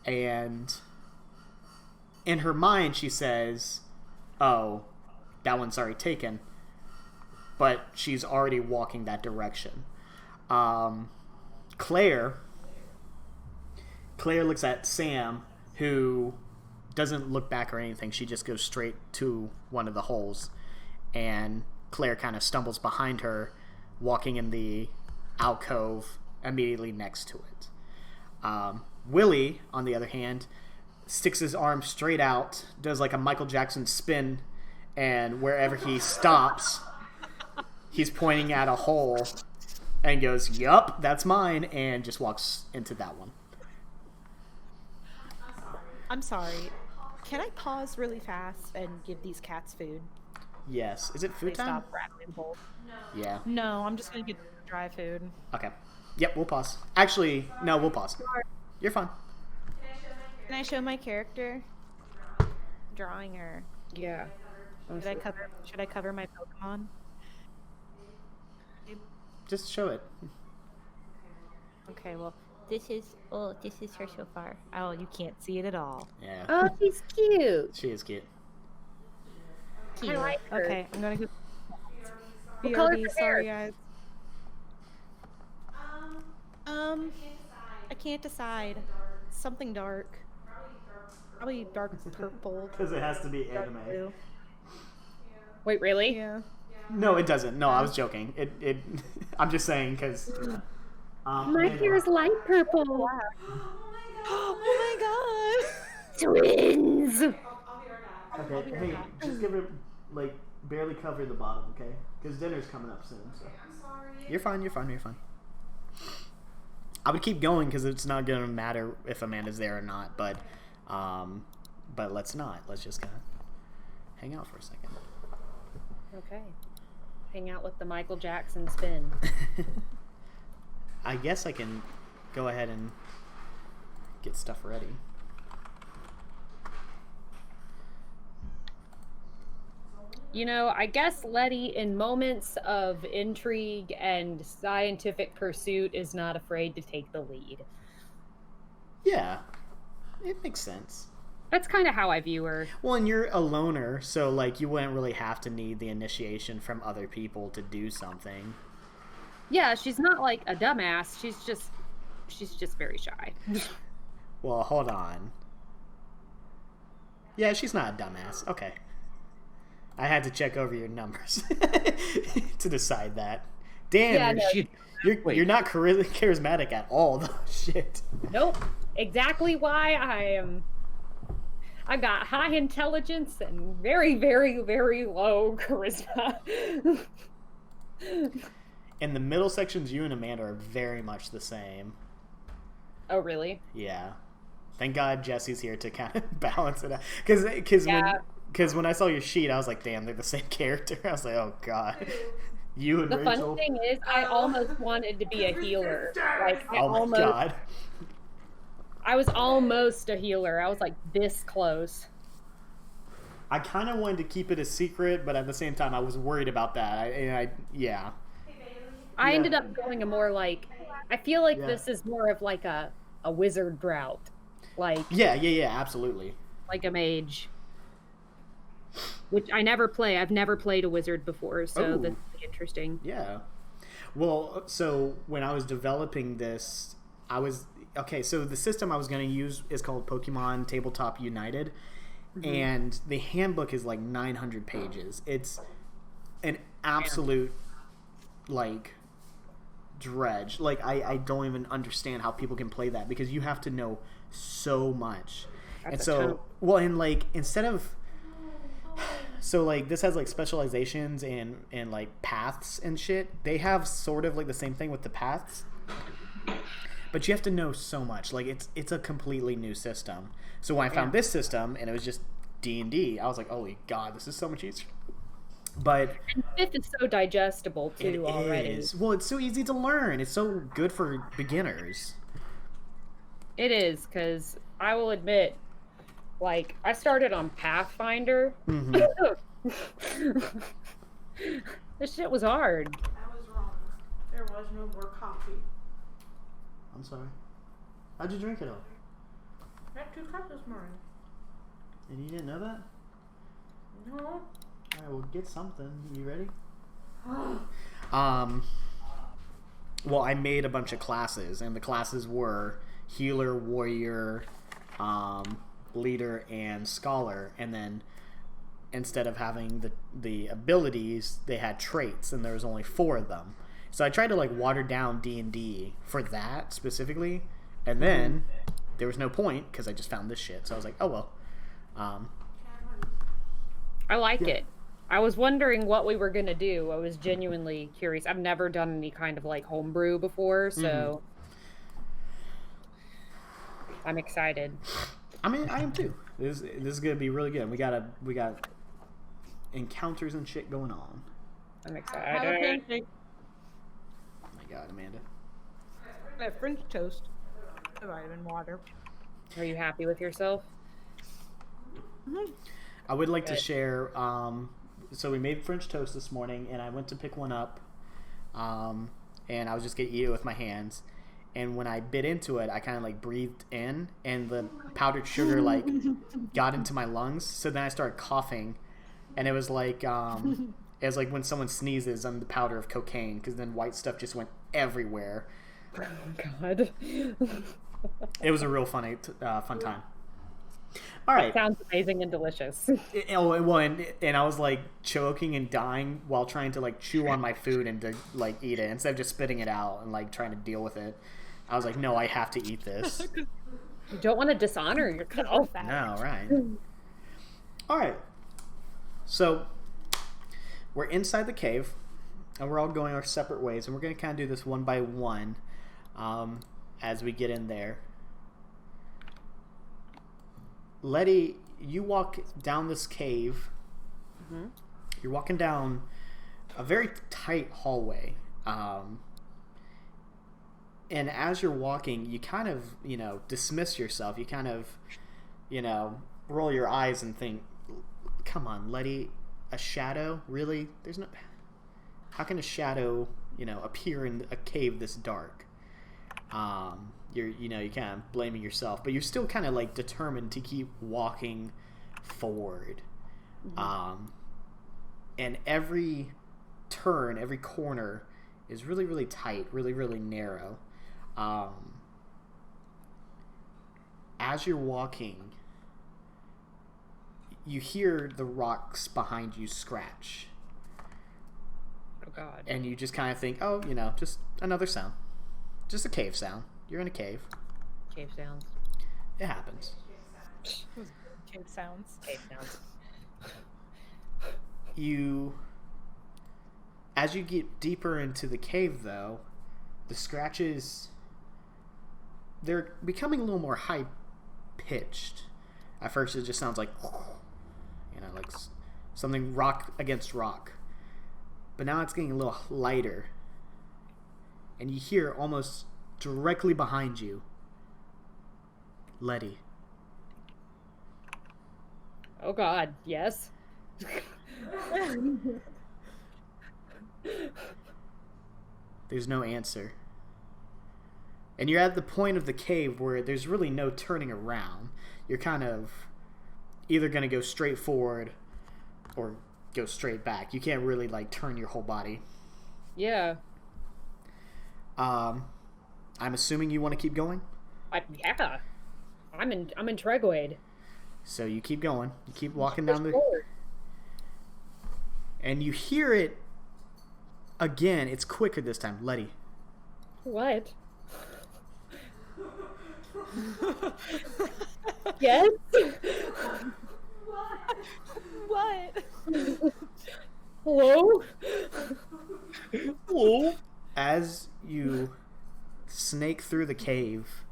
and in her mind she says, oh, that one's already taken, but she's already walking that direction. Claire looks at Sam, who doesn't look back or anything. She just goes straight to one of the holes, and Claire kind of stumbles behind her, walking in the alcove immediately next to it. Willie, on the other hand, sticks his arm straight out, does like a Michael Jackson spin, and wherever he stops, he's pointing at a hole and goes, yup, that's mine, and just walks into that one. I'm sorry. Can I pause really fast and give these cats food? Yes. Is it They food time? stop rattling bowls. Yeah. No, I'm just gonna get dry food. Okay. Yep, we'll pause. Actually, no, we'll pause. You're fine. Can I show my character? Drawing her. Yeah. Should I cover my Pokemon? Just show it. Okay, well, this is her so far. Oh, you can't see it at all. Yeah. Oh, she's cute. She is cute. Thank you. like her. Okay, I'm gonna go. What color's BRB, her sorry hair? guys. I can't decide. Something dark. Probably dark purple. Because it has to be Dark anime. blue. Wait, really? Yeah. No, it doesn't. No, I was joking. It. I'm just saying because. My hair is light purple. Oh my Twins. Okay, hey, just give it like barely cover the bottom, okay? Because dinner's coming up soon. So. I'm sorry. You're fine. You're fine. I would keep going because it's not gonna matter if Amanda's there or not, but let's not. Let's just kind of hang out for a second. Okay. Hang out with the Michael Jackson spin. I guess I can go ahead and get stuff ready. You know, I guess Letty, in moments of intrigue and scientific pursuit, is not afraid to take the lead. Yeah, it makes sense. That's kind of how I view her. Well, and you're a loner, so like you wouldn't really have to need the initiation from other people to do something. Yeah, she's not like a dumbass. She's just very shy. Well, hold on. Yeah, she's not a dumbass. Okay. I had to check over your numbers to decide that. Damn, Yeah, no. you're not charismatic at all, though. Shit. Nope. Exactly why I got high intelligence and very, very, very low charisma. In the middle sections, you and Amanda are very much the same. Oh, really? Yeah. Thank God Jesse's here to kind of balance it out. Because when I saw your sheet, I was like, damn, they're the same character. I was like, oh, God. You and The Rachel. funny thing is, I almost wanted to be a healer. Like, Oh, my God. I was almost a healer. I was like this close. I kind of wanted to keep it a secret, but at the same time, I was worried about that. Yeah. I ended up going a more like, I feel like Yeah. this is more of like a wizard route. Like, Yeah, absolutely. like a mage. Which I never play. I've never played a wizard before, so Ooh. that's interesting. Yeah. Well, so when I was developing this, so the system I was going to use is called Pokemon Tabletop United, and the handbook is like 900 pages. It's an absolute, like, dredge. Like, I don't even understand how people can play that because you have to know so much. That's and a so, ton. well, and like, instead of, so like this has like specializations and like paths and shit. They have sort of like the same thing with the paths, but you have to know so much. Like it's a completely new system. So when I found this system and it was just D&D, I was like, holy God, this is so much easier. But And fifth is so digestible it too already. is. Well, it's so easy to learn. It's so good for beginners. It is, because I will admit, like, I started on Pathfinder. This shit was hard. I was wrong. There was no more coffee. I'm sorry. How'd you drink it all? I had 2 cups this morning. And you didn't know that? No. All right, well, get something. You ready? Well, I made a bunch of classes, and the classes were healer, warrior, leader, and scholar. And then instead of having the abilities, they had traits, and there was only 4 of them. So I tried to like water down D&D for that specifically, and then there was no point because I just found this shit. So I was like, oh well. I like Yeah. it. I was wondering what we were going to do. I was genuinely curious. I've never done any kind of like homebrew before, so I'm excited. I mean, I am too. This is gonna be really good. We got encounters and shit going on. I'm Have a excited. pancake. Oh my God, Amanda. I have French toast. A vitamin water. Are you happy with yourself? I would like to Good. share. So we made French toast this morning, and I went to pick one up, and I was just gonna eat it with my hands. And when I bit into it, I kind of like breathed in, and the powdered sugar like got into my lungs. So then I started coughing, and it was like when someone sneezes on the powder of cocaine, because then white stuff just went everywhere. Oh God. It was a real fun time. All right. Sounds amazing and delicious. And I was like choking and dying while trying to like chew on my food and to like eat it instead of just spitting it out and like trying to deal with it. I was like, no, I have to eat this. You don't want to dishonor yourself. No, right. All right. So we're inside the cave, and we're all going our separate ways, and we're going to kind of do this one by one as we get in there. Letty, you walk down this cave. Mm-hmm. You're walking down a very tight hallway. And as you're walking, you kind of, dismiss yourself. You kind of, roll your eyes and think, come on, Letty, a shadow? Really? There's no... How can a shadow, appear in a cave this dark? You're kind of blaming yourself, but you're still kind of like determined to keep walking forward. Mm-hmm. And every turn, every corner is really, really tight, really, really narrow. As you're walking, you hear the rocks behind you scratch. Oh God. And you just kind of think, oh, just another sound. Just a cave sound. You're in a cave. Cave sounds. It happens. Cave sounds. Cave sounds. As you get deeper into the cave, though, the scratches, they're becoming a little more high-pitched. At first, it just sounds like, like something rock against rock. But now it's getting a little lighter. And you hear almost directly behind you, Letty. Oh God, yes. There's no answer. And you're at the point of the cave where there's really no turning around. You're kind of either going to go straight forward or go straight back. You can't really like turn your whole body. Yeah. I'm assuming you want to keep going? Yeah. I'm in Tregwade. So you keep going. You keep walking down the... Forward. And you hear it again. It's quicker this time. Letty. What? Yes? What? Hello? Hello? As you snake through the cave,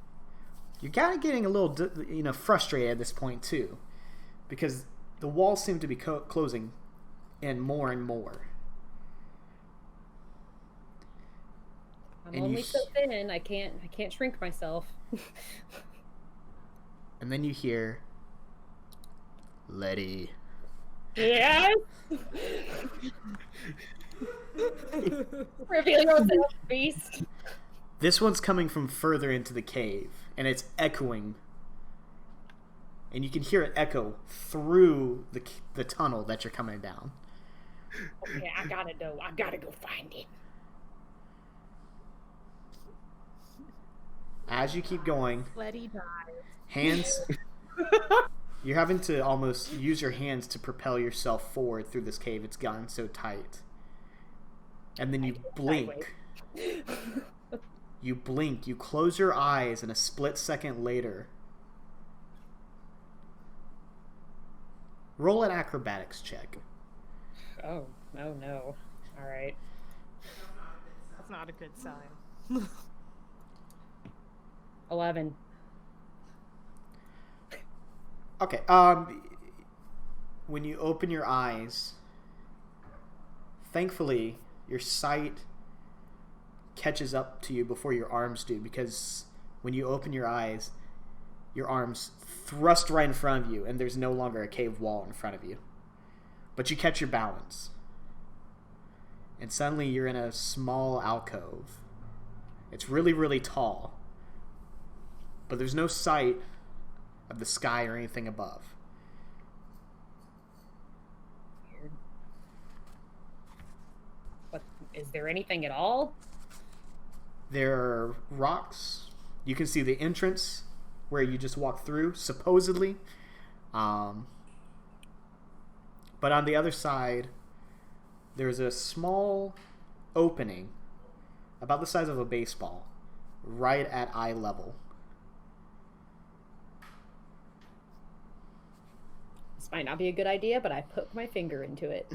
you're kind of getting a little, frustrated at this point too, because the walls seem to be closing in more and more. I'm only so thin. I can't shrink myself. And then you hear, Letty. Yes. Reveal yourself, beast. This one's coming from further into the cave, and it's echoing. And you can hear it echo through the tunnel that you're coming down. Okay, I gotta go find it. As you keep going, Letty dies. hands... You're having to almost use your hands to propel yourself forward through this cave. It's gotten so tight. And then you blink. You blink. You close your eyes, and a split second later... Roll an acrobatics check. Oh no. Alright. That's not a good sign. 11. Okay, when you open your eyes, thankfully, your sight catches up to you before your arms do, because when you open your eyes, your arms thrust right in front of you, and there's no longer a cave wall in front of you. But you catch your balance. And suddenly you're in a small alcove. It's really, really tall. But there's no sight of the sky or anything above. Is there anything at all? There are rocks. You can see the entrance where you just walk through, supposedly. But on the other side, there's a small opening about the size of a baseball, right at eye level. This might not be a good idea, but I poke my finger into it.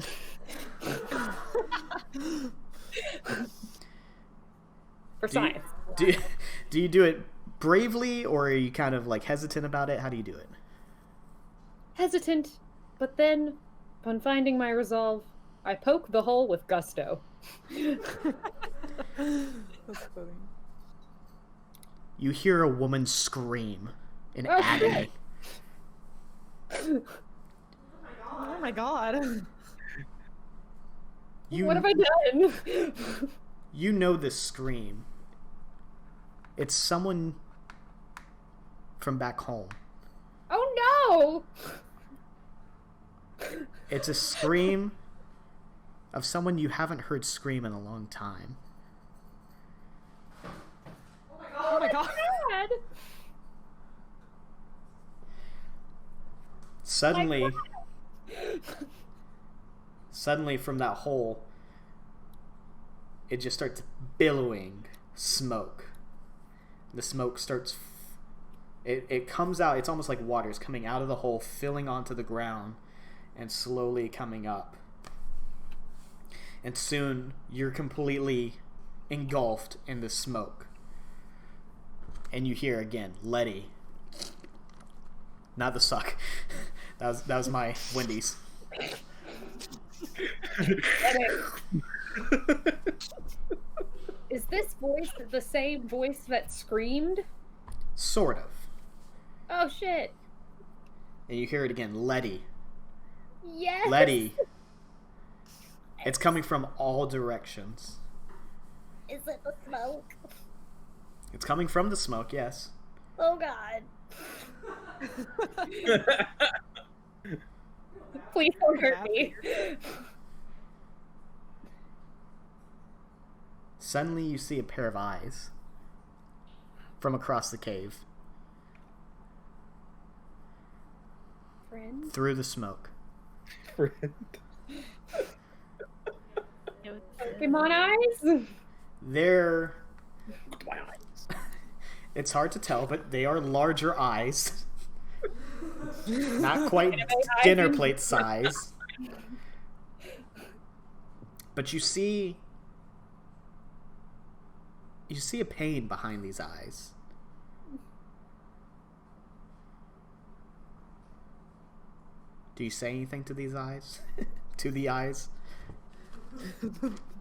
For science. Do you do it bravely, or are you kind of like hesitant about it? How do you do it? Hesitant, but then, upon finding my resolve, I poke the hole with gusto. That's funny. You hear a woman scream in agony. Oh my god. What have I done? You know this scream. It's someone from back home. Oh no! It's a scream of someone you haven't heard scream in a long time. Oh my god. God. Suddenly from that hole, it just starts billowing smoke. The smoke starts... It comes out, it's almost like water is coming out of the hole, filling onto the ground, and slowly coming up. And soon, you're completely engulfed in the smoke. And you hear again, Letty. Not the suck. That was my Wendy's. Is this voice the same voice that screamed? Sort of. Oh shit. And you hear it again, Letty. Yes. Letty. It's coming from all directions. Is it the smoke? It's coming from the smoke, yes. Oh god. Please don't hurt me. Suddenly you see a pair of eyes from across the cave. Friend? Through the smoke. Friend. Pokemon eyes? They're... My eyes. It's hard to tell, but they are larger eyes. Not quite dinner plate size. But you see a pain behind these eyes. Do you say anything to these eyes? To the eyes?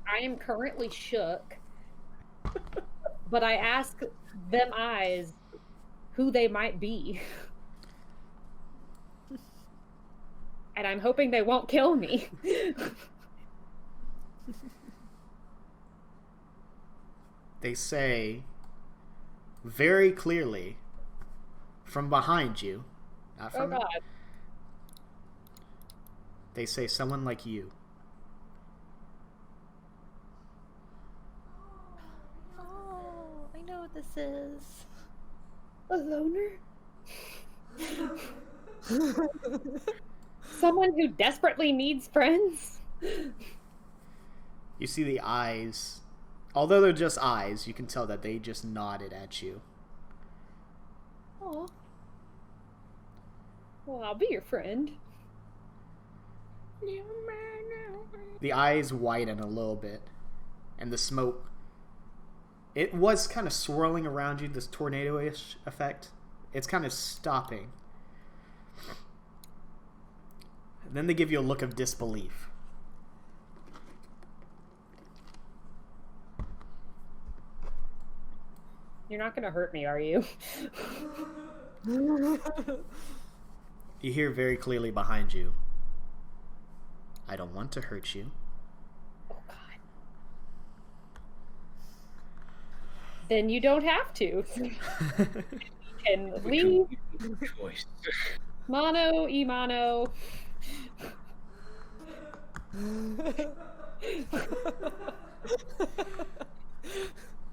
I am currently shook. But I ask them eyes who they might be. And I'm hoping they won't kill me. They say very clearly from behind you, not from... Oh god. They say someone like you. Oh, I know what this is. A loner? Someone who desperately needs friends? You see the eyes. Although they're just eyes, you can tell that they just nodded at you. Oh. Well, I'll be your friend. The eyes widen a little bit, and the smoke... It was kind of swirling around you, this tornado-ish effect. It's kind of stopping. And then they give you a look of disbelief. You're not gonna hurt me, are you? You hear very clearly behind you, I don't want to hurt you. Oh god. Then you don't have to. You can leave. Choice. Mono, e-mono.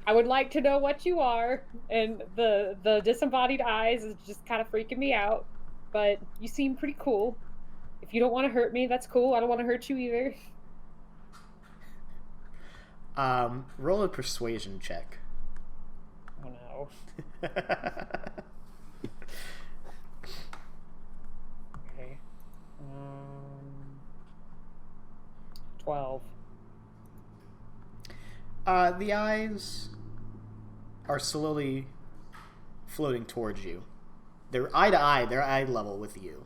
I would like to know what you are, and the disembodied eyes is just kind of freaking me out. But you seem pretty cool. If you don't want to hurt me, that's cool. I don't want to hurt you either. Roll a persuasion check. Oh no. Okay. 12. The eyes are slowly floating towards you. They're eye to eye, they're eye level with you.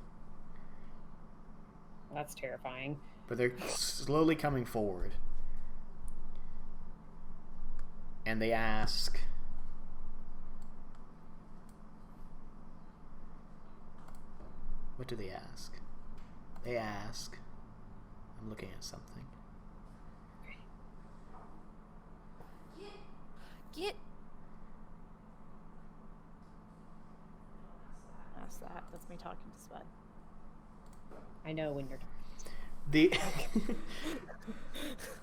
That's terrifying. But they're slowly coming forward. And they ask, what do they ask? They ask, I'm looking at something. Get. That's that. That's me talking to Spud. I know when you're The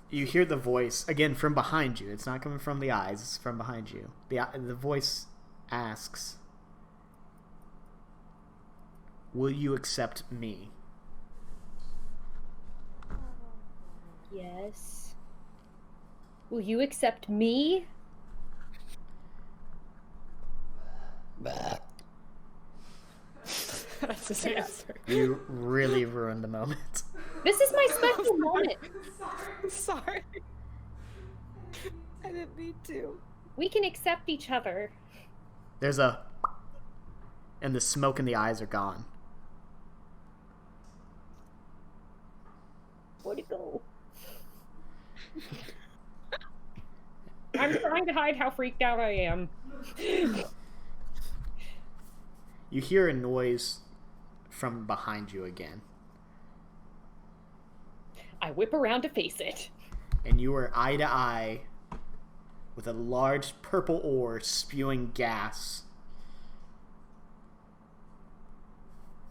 you hear the voice again from behind you. It's not coming from the eyes. It's from behind you. The voice asks, "Will you accept me?" Yes. Will you accept me? That's his answer. You really ruined the moment. This is my special moment. Sorry. I didn't mean to. We can accept each other. And the smoke and the eyes are gone. Where'd it go? I'm trying to hide how freaked out I am. You hear a noise from behind you again. I whip around to face it. And you are eye to eye with a large purple ore spewing gas.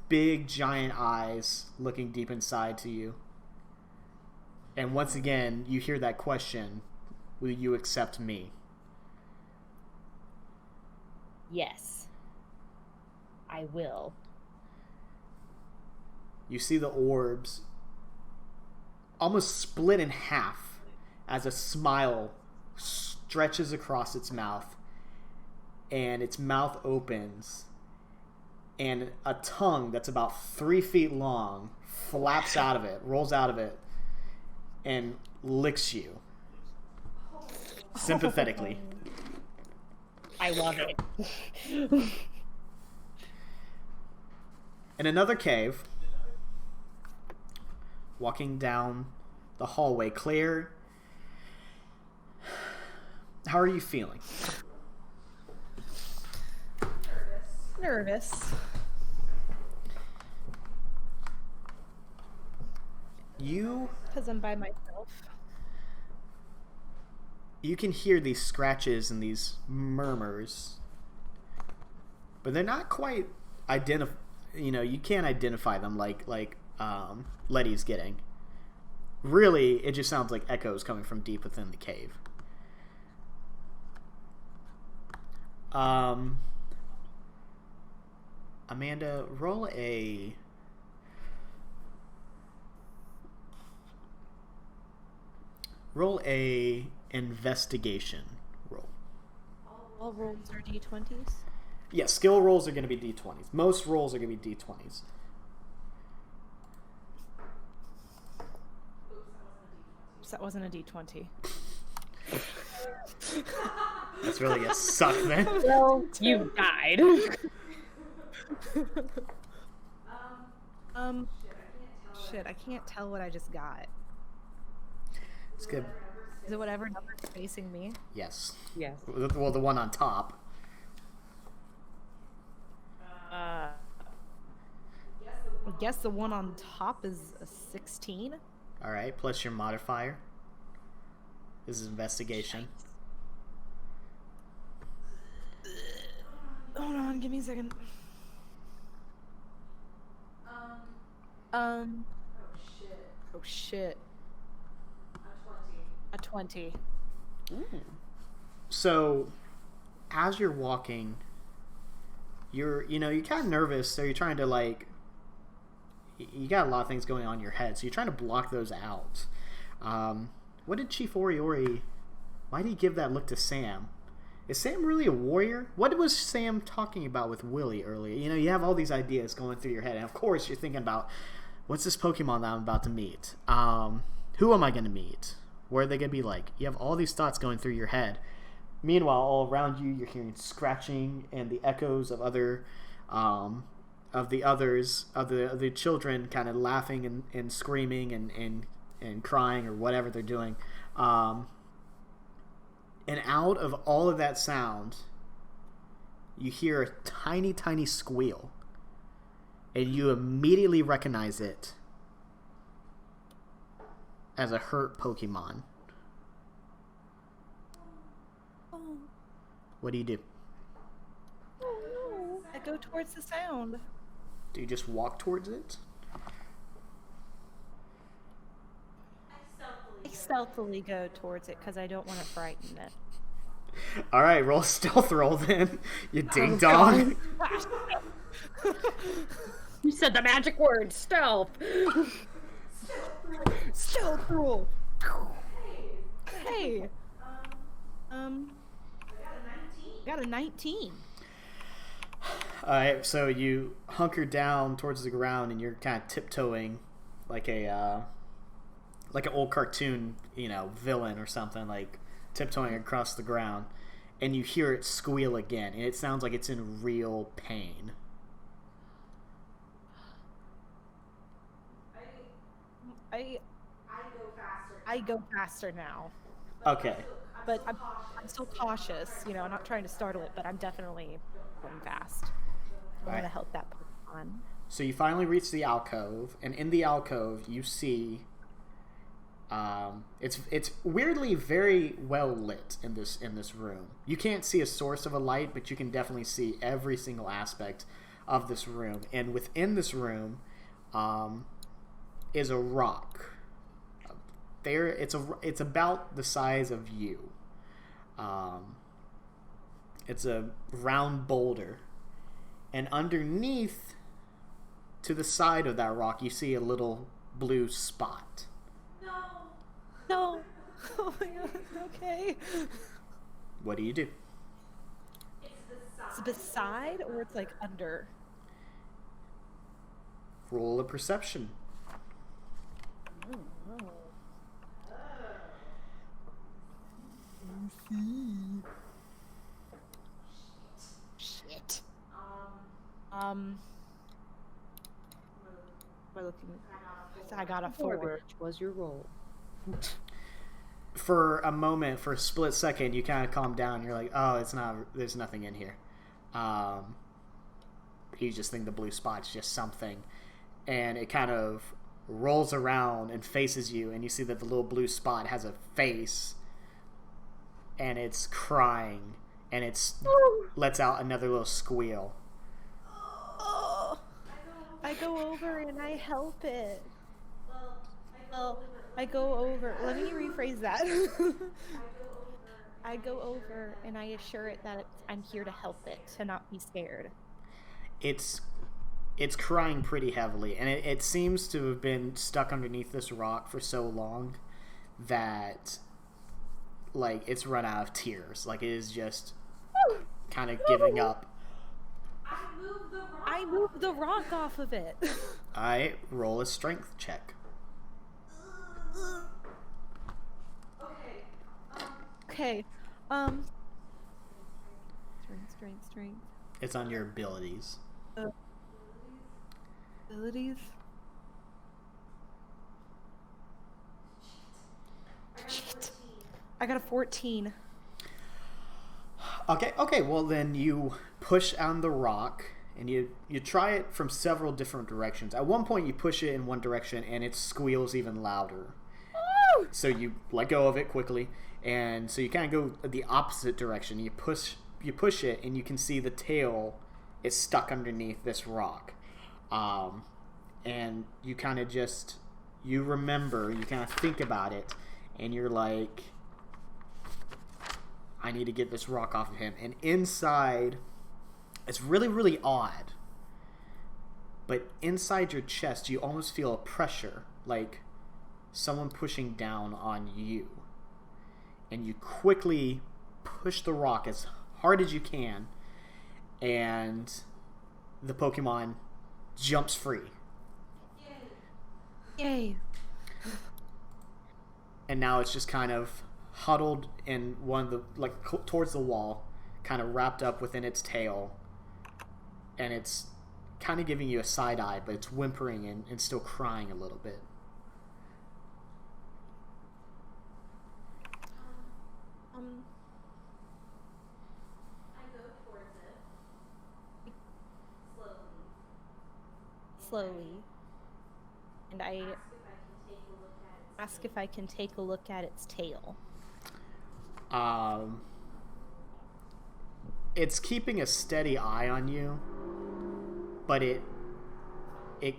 Big giant eyes looking deep inside to you. And once again, you hear that question, will you accept me? Yes. I will. You see the orbs almost split in half as a smile stretches across its mouth, and its mouth opens, and a tongue that's about 3 feet long flaps out of it, rolls out of it, and licks you sympathetically. I love it. In another cave, walking down the hallway, Claire, how are you feeling? Nervous. Because I'm by myself. You can hear these scratches and these murmurs, but they're not quite you can't identify them like Letty's getting. Really, it just sounds like echoes coming from deep within the cave. Amanda, roll a investigation roll. All rolls are d20s. Yeah, skill rolls are going to be d20s. Most rolls are going to be d20s. So that wasn't a d20. That's really going to suck then. Well, you died. Shit, I can't tell what I just got. It's good. Is it whatever number is facing me? Yes. Yes. Well, the one on top. I guess the one on top is a 16. All right, plus your modifier. This is investigation. Hold on, give me a second. Oh shit. A 20. So, as you're walking, you're kind of nervous, so you're trying to you got a lot of things going on in your head, so you're trying to block those out. What did Chief Oriori, why did he give that look to Sam? Is Sam really a warrior? What was Sam talking about with Willie earlier? You have all these ideas going through your head, and of course you're thinking about, what's this Pokemon that I'm about to meet? Who am I going to meet? Where are they going to be like? You have all these thoughts going through your head. Meanwhile, all around you, you're hearing scratching and the echoes of the children kind of laughing and screaming and crying or whatever they're doing. And out of all of that sound, you hear a tiny, tiny squeal. And you immediately recognize it as a hurt Pokemon. Oh. What do you do? Oh no. I go towards the sound. Do you just walk towards it? I stealthily go towards it because I don't want to frighten it. All right, roll a stealth roll then. You ding dong. You said the magic word, stealth. Stealth roll. Hey. Got a 19. Alright, so you hunker down towards the ground and you're kind of tiptoeing like an old cartoon, villain or something, like tiptoeing across the ground, and you hear it squeal again, and it sounds like it's in real pain. I go faster now. Okay. But I'm still cautious. I'm not trying to startle it, but I'm definitely going fast. I want to help that Pokemon. So you finally reach the alcove, and in the alcove you see it's weirdly very well lit in this room. You can't see a source of a light, but you can definitely see every single aspect of this room. And within this room is a rock. It's about the size of you. It's a round boulder, and underneath, to the side of that rock, you see a little blue spot. No. Oh my god. Okay. What do you do? It's beside, or it's like under. Roll a perception. Oh, no. Shit. Am I looking? I got a 4. Which was your roll? For a moment, for a split second, you kind of calm down. You're like, oh, it's not. There's nothing in here. You just think the blue spot's just something, and it kind of rolls around and faces you, and you see that the little blue spot has a face, and it's crying, and it's lets out another little squeal. Oh, I go over and I help it. Well, I go over. Let me rephrase that. I go over and I assure it that I'm here to help it, to not be scared. It's crying pretty heavily, and it seems to have been stuck underneath this rock for so long that it's run out of tears. It is just kind of giving up. I moved the rock off of it. I roll a strength check. Okay. Strength. It's on your abilities. Abilities? Shit. I got a 14. Okay, well then you push on the rock and you try it from several different directions. At one point you push it in one direction and it squeals even louder. Woo! So you let go of it quickly, and so you kind of go the opposite direction. You push it and you can see the tail is stuck underneath this rock. And you kind of think about it, and you're like, I need to get this rock off of him. And inside, it's really, really odd, but inside your chest, you almost feel a pressure, like someone pushing down on you. And you quickly push the rock as hard as you can, and the Pokemon jumps free. Yay. And now it's just kind of huddled in one of the, like, towards the wall, kind of wrapped up within its tail, and it's kind of giving you a side eye, but it's whimpering and still crying a little bit. I go towards it Slowly. And I ask if I can take a look at its tail. It's keeping a steady eye on you, but it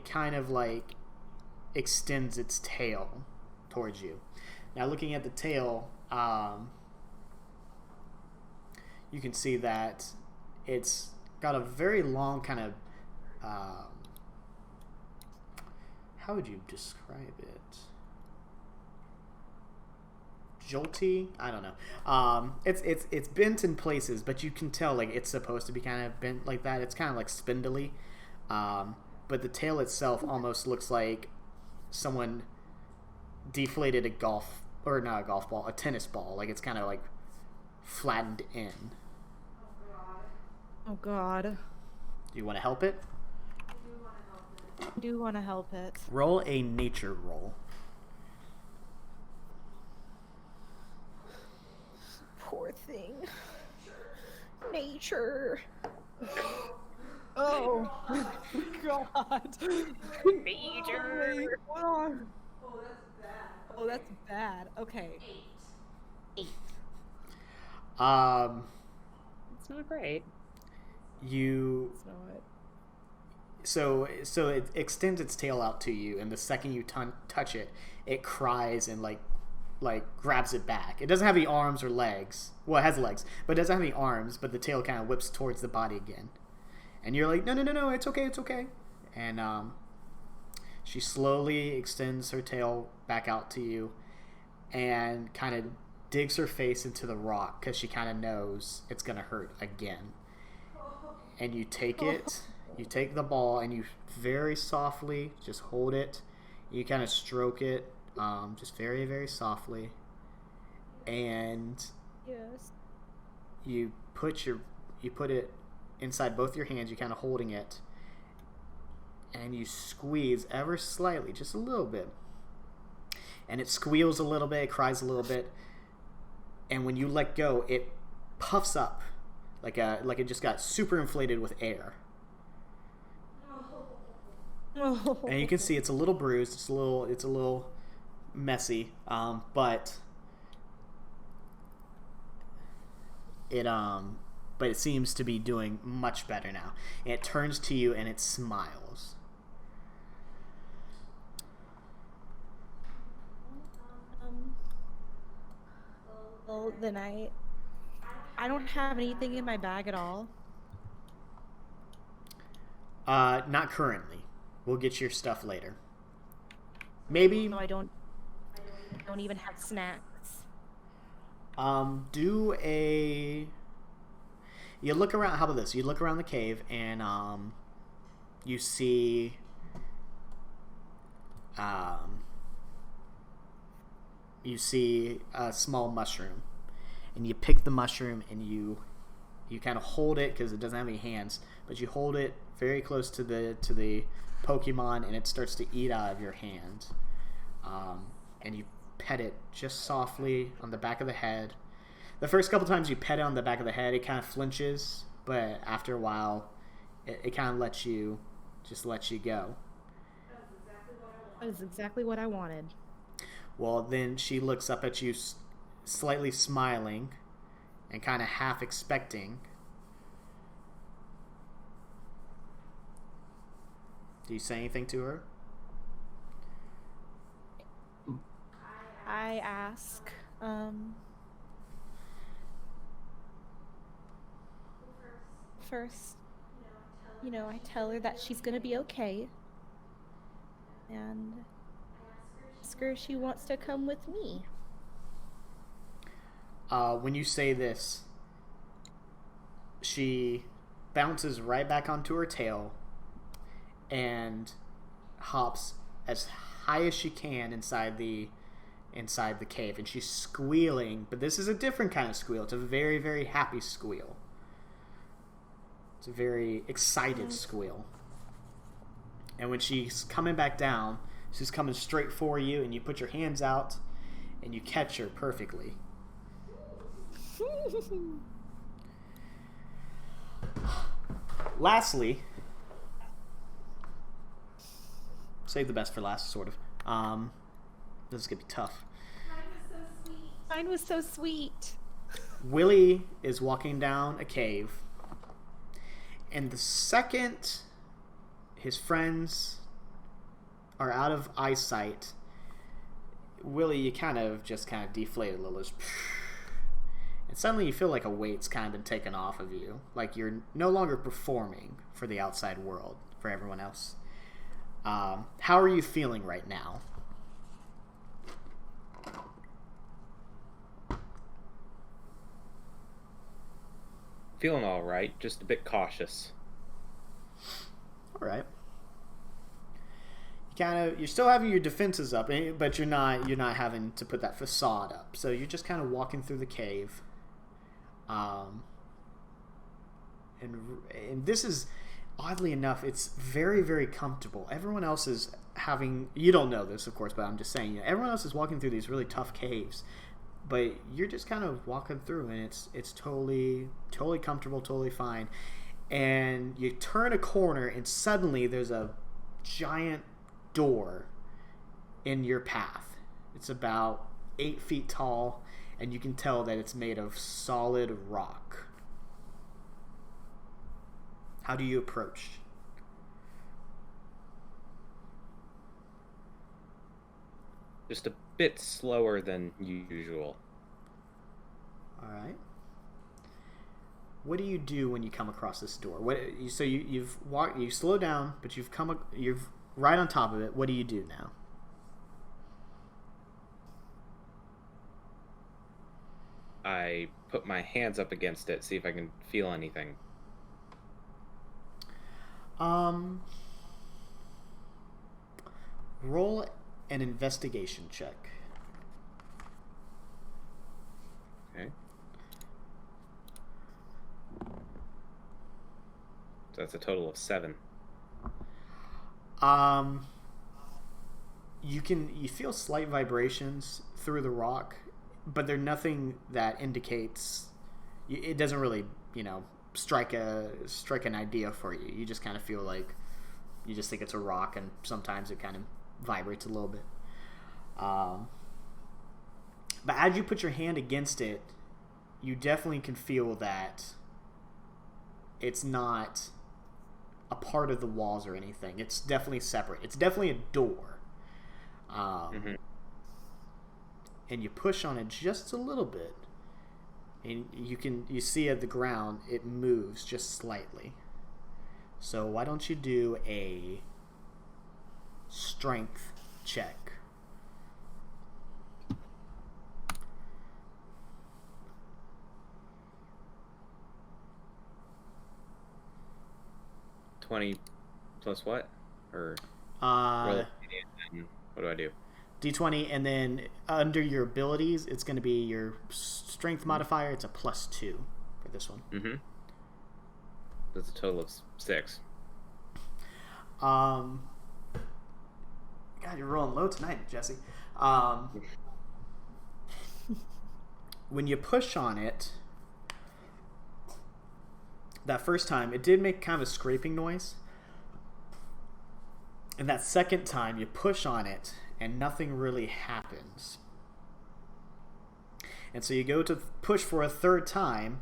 kind of like extends its tail towards you. Now, looking at the tail, you can see that it's got a very long kind of how would you describe it? Jolty? I don't know. It's bent in places, but you can tell like it's supposed to be kind of bent like that. It's kind of like spindly, but the tail itself almost looks like someone deflated a tennis ball. Like it's kind of like flattened in. Oh God. Do you want to help it? I do want to help it. Roll a nature roll. Poor thing. Nature. Oh God. Nature. Oh, that's bad. Okay. 8. It's not great. You It's not. so it extends its tail out to you, and the second you touch it, it cries and like grabs it back. It doesn't have any arms or legs. Well, it has legs, but it doesn't have any arms. But the tail kind of whips towards the body again, and you're like, no, it's okay. And she slowly extends her tail back out to you, and kind of digs her face into the rock because she kind of knows it's gonna hurt again. And you take it. You take the ball and you very softly just hold it. You kind of stroke it, just very, very softly. And Yes. you put it inside both your hands. You're kind of holding it, and you squeeze ever slightly, just a little bit. And it squeals a little bit, it cries a little bit, and when you let go, it puffs up like it just got super inflated with air. Oh. And you can see it's a little bruised. It's a little messy, but it seems to be doing much better now. And it turns to you and it smiles. Well, then I don't have anything in my bag at all. Not currently. We'll get your stuff later. Maybe. No, I don't even have snacks. Do a. You look around. How about this? You look around the cave and you see a small mushroom, and you pick the mushroom and you kind of hold it because it doesn't have any hands, but you hold it very close to the Pokemon, and it starts to eat out of your hand. And you pet it just softly on the back of the head. The first couple times you pet it on the back of the head, it kind of flinches, but after a while, it kind of lets you go. That is exactly what I wanted. Well, then she looks up at you, slightly smiling, and kind of half expecting. Do you say anything to her? I I ask, first, I tell her that she's gonna be okay, and ask her if she wants to come with me. When you say this, she bounces right back onto her tail and hops as high as she can inside the cave, and she's squealing, but this is a different kind of squeal. It's a very, very happy squeal. It's a very excited squeal. And when she's coming back down, she's coming straight for you, and you put your hands out and you catch her perfectly. Lastly, save the best for last, sort of. This is gonna be tough. Mine was so sweet. Willie is walking down a cave, and the second his friends are out of eyesight, Willie, you kind of deflate a little. And suddenly you feel like a weight's kind of been taken off of you. Like you're no longer performing for the outside world, for everyone else. How are you feeling right now? Feeling all right, just a bit cautious. All right. You're still having your defenses up, but you're not having to put that facade up. So you're just kind of walking through the cave. And this is, oddly enough, it's very, very comfortable. Everyone else is having, you don't know this, of course, but I'm just saying, everyone else is walking through these really tough caves, but you're just kind of walking through, and it's totally comfortable, totally fine. And you turn a corner, and suddenly there's a giant door in your path. It's about 8 feet tall, and you can tell that it's made of solid rock. How do you approach? Just a bit slower than usual. All right. What do you do when you come across this door? You've walked, you slow down, but you're right on top of it. What do you do now? I put my hands up against it, see if I can feel anything. Roll an investigation check. Okay. So that's a total of 7. You feel slight vibrations through the rock, but they're nothing that indicates. It doesn't really, strike an idea for you. You just kind of feel like you just think it's a rock, and sometimes it kind of vibrates a little bit. But as you put your hand against it, you definitely can feel that it's not a part of the walls or anything. It's definitely separate. It's definitely a door. And you push on it just a little bit, and you see at the ground it moves just slightly. So why don't you do a strength check? $20 plus what? Or Uh, what do I do? D20, and then under your abilities, it's going to be your strength modifier. It's a +2 for this one. Mm-hmm. That's a total of 6. God, you're rolling low tonight, Jesse. When you push on it, that first time, it did make kind of a scraping noise. And that second time, you push on it, and nothing really happens. And so you go to push for a third time,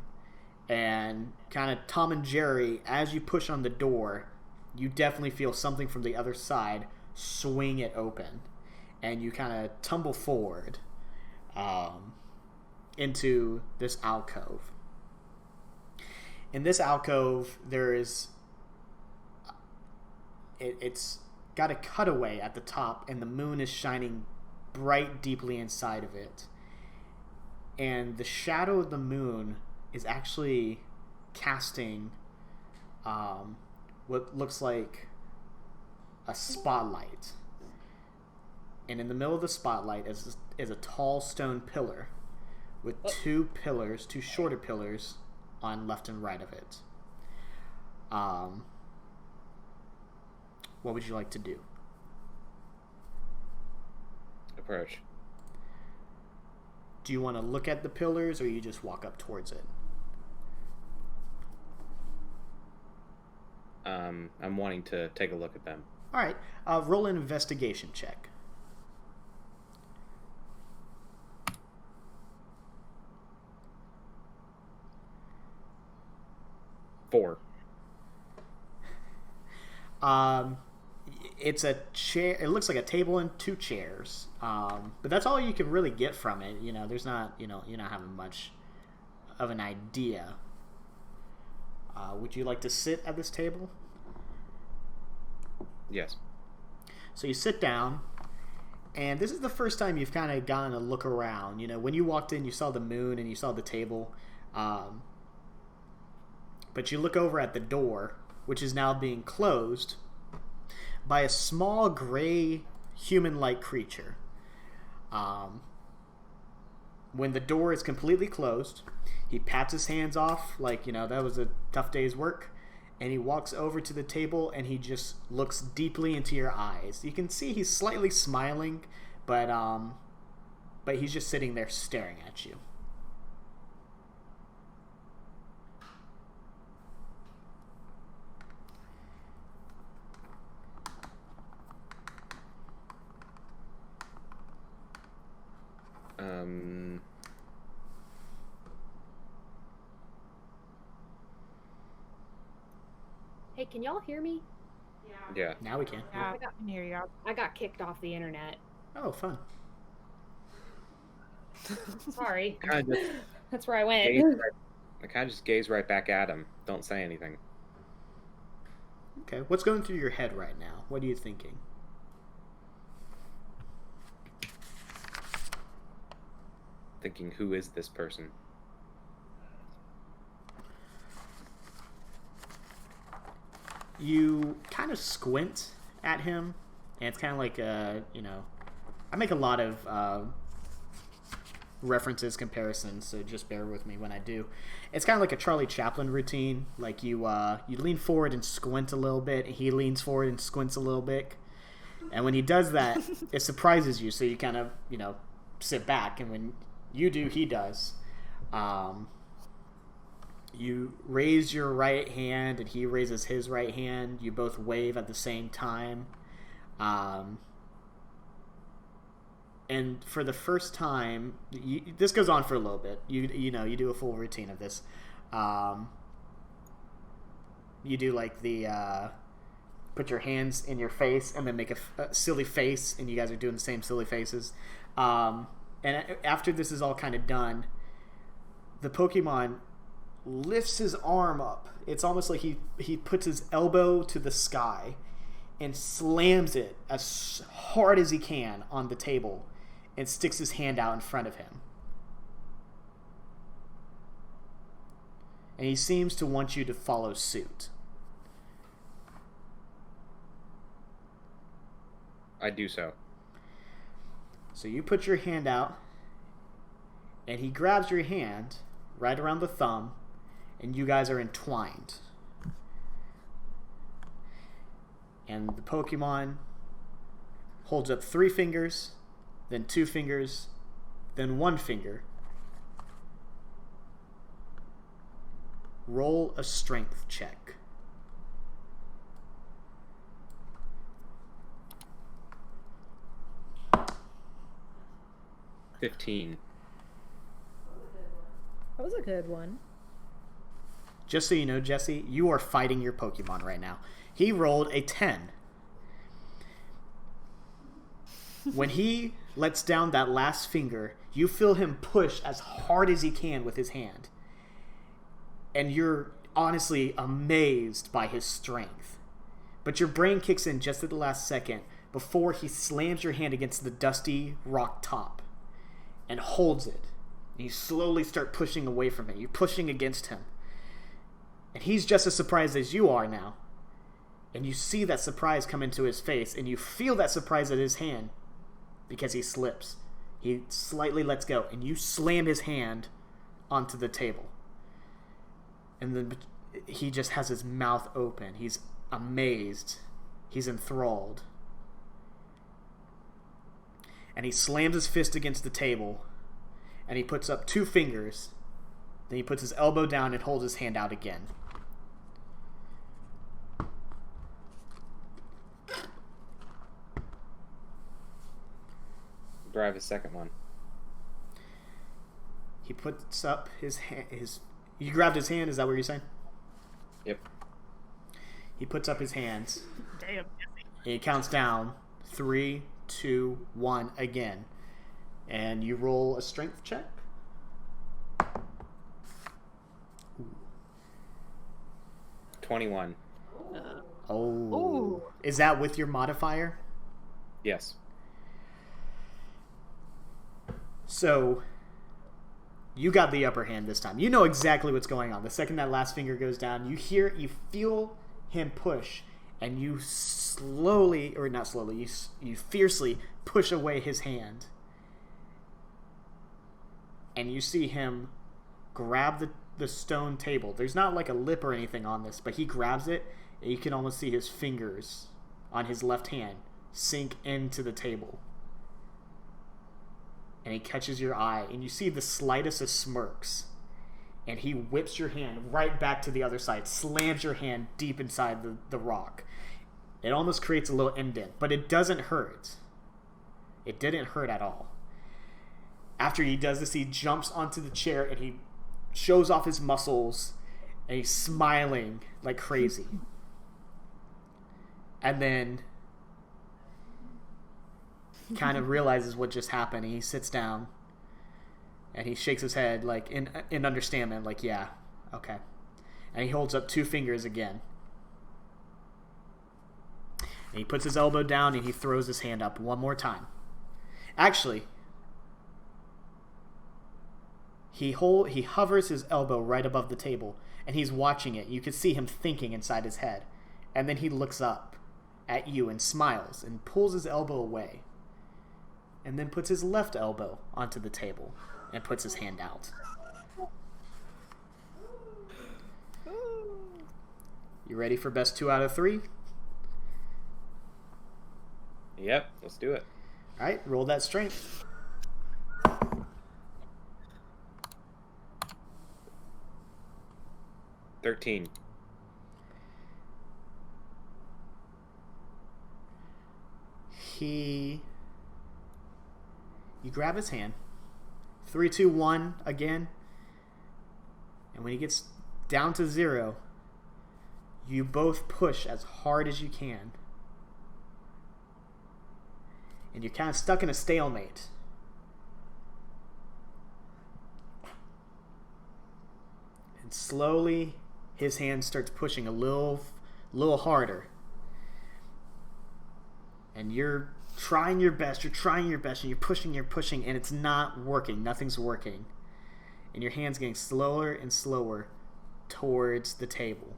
and kind of Tom and Jerry, as you push on the door, you definitely feel something from the other side swing it open. And you kind of tumble forward, into this alcove. In this alcove, there is it's got a cutaway at the top, and the moon is shining bright deeply inside of it. And the shadow of the moon is actually casting what looks like a spotlight. And in the middle of the spotlight is a tall stone pillar with two shorter pillars on left and right of it. What would you like to do? Approach. Do you want to look at the pillars, or you just walk up towards it? I'm wanting to take a look at them. All right. Roll an investigation check. Four. It's a chair. It looks like a table and two chairs. But that's all you can really get from it. You know, there's not. You're not having much of an idea. Would you like to sit at this table? Yes. So you sit down, and this is the first time you've kind of gotten a look around. You know, when you walked in, you saw the moon and you saw the table. But you look over at the door, which is now being closed by a small gray human-like creature. When the door is completely closed, he pats his hands off like, that was a tough day's work, and he walks over to the table and he just looks deeply into your eyes. You can see he's slightly smiling, but he's just sitting there staring at you. Hey, can y'all hear me? Yeah. Now we can. Yeah, I can hear you. I got kicked off the internet. Oh, fun. Sorry. I just That's where I went. I kind of just gaze right back at him. Don't say anything. Okay, what's going through your head right now? What are you thinking? Thinking, who is this person? You kind of squint at him, and it's kind of like I make a lot of references, comparisons, so just bear with me when I do. It's kind of like a Charlie Chaplin routine. Like you lean forward and squint a little bit, and he leans forward and squints a little bit. And when he does that, it surprises you, so you kind of, sit back, and when you do, he does. You raise your right hand, and he raises his right hand. You both wave at the same time. And for the first time, this goes on for a little bit. You do a full routine of this. You do like the put your hands in your face and then make a silly face, and you guys are doing the same silly faces. And after this is all kind of done, the Pokemon lifts his arm up. It's almost like he puts his elbow to the sky and slams it as hard as he can on the table and sticks his hand out in front of him. And he seems to want you to follow suit. I do so. So you put your hand out, and he grabs your hand right around the thumb, and you guys are entwined. And the Pokemon holds up 3 fingers, then 2 fingers, then 1 finger. Roll a strength check. $15. That was a good one. Just so you know, Jesse, you are fighting your Pokemon right now. He rolled a 10. When he lets down that last finger, you feel him push as hard as he can with his hand. And you're honestly amazed by his strength. But your brain kicks in just at the last second before he slams your hand against the dusty rock top and holds it. And you slowly start pushing away from it. You're pushing against him. And he's just as surprised as you are now. And you see that surprise come into his face, and you feel that surprise at his hand because he slips. He slightly lets go, and you slam his hand onto the table. And then he just has his mouth open. He's amazed. He's enthralled. And he slams his fist against the table, and he puts up 2 fingers. Then he puts his elbow down and holds his hand out again. Do I have a second one? He puts up his hand. You grabbed his hand. Is that what you're saying? Yep. He puts up his hands. Damn. He counts down 3, 2, 1 again, and you roll a strength check. Ooh. 21. Oh. Ooh. Is that with your modifier? Yes. So, you got the upper hand this time. You know exactly what's going on. The second that last finger goes down, you feel him push, and you slowly, or not slowly, you fiercely push away his hand. And you see him grab the stone table. There's not like a lip or anything on this, but he grabs it, and you can almost see his fingers on his left hand sink into the table. And he catches your eye, and you see the slightest of smirks. And he whips your hand right back to the other side, slams your hand deep inside the rock. It almost creates a little indent, but it doesn't hurt. It didn't hurt at all. After he does this, he jumps onto the chair, and he shows off his muscles, and he's smiling like crazy. And then kind of realizes what just happened. He sits down and he shakes his head like in understanding, like, yeah, okay. And he holds up 2 fingers again. And he puts his elbow down and he throws his hand up one more time. Actually, he hovers his elbow right above the table and he's watching it. You can see him thinking inside his head. And then he looks up at you and smiles and pulls his elbow away. And then puts his left elbow onto the table and puts his hand out. You ready for best 2 out of 3? Yep, let's do it. All right, roll that strength. $13. You grab his hand. 3, 2, 1 again. And when he gets down to 0, you both push as hard as you can. And you're kind of stuck in a stalemate. And slowly, his hand starts pushing a little harder. And you're trying your best, and you're pushing, and it's not working. Nothing's working. And your hand's getting slower and slower towards the table.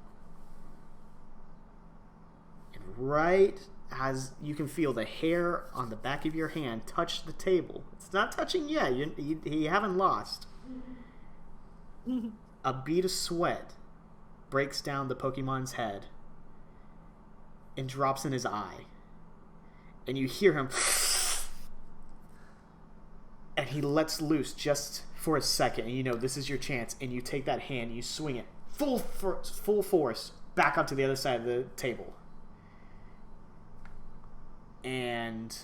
And right as you can feel the hair on the back of your hand touch the table, it's not touching yet. You haven't lost. A bead of sweat breaks down the Pokemon's head and drops in his eye. And you hear him, and he lets loose just for a second. And you know this is your chance. And you take that hand, and you swing it full force back up to the other side of the table. And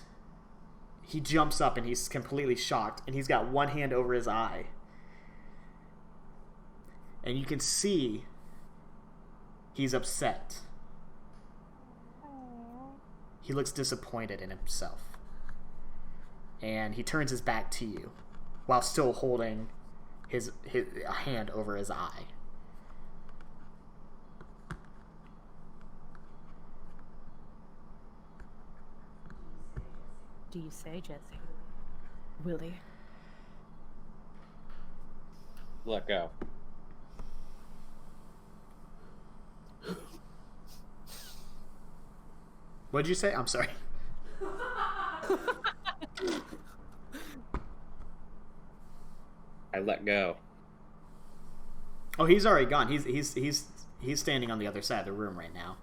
he jumps up, and he's completely shocked. And he's got one hand over his eye. And you can see he's upset. He looks disappointed in himself. and he turns his back to you while still holding his a hand over his eye. Do you say, Jesse? Willie? Let go. What'd you say? I'm sorry. I let go. Oh, he's already gone. He's standing on the other side of the room right now.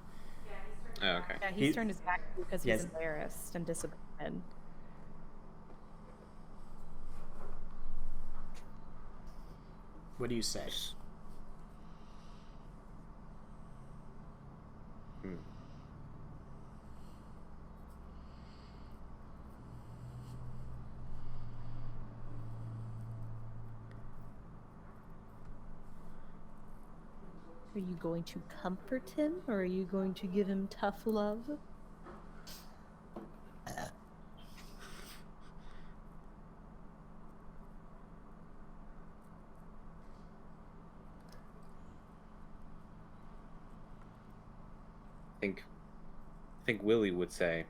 Oh, okay. Yeah, he's He- turned his back because he's Yes. embarrassed and disappointed. What do you say? Hmm. Are you going to comfort him, or are you going to give him tough love? I think Willie would say,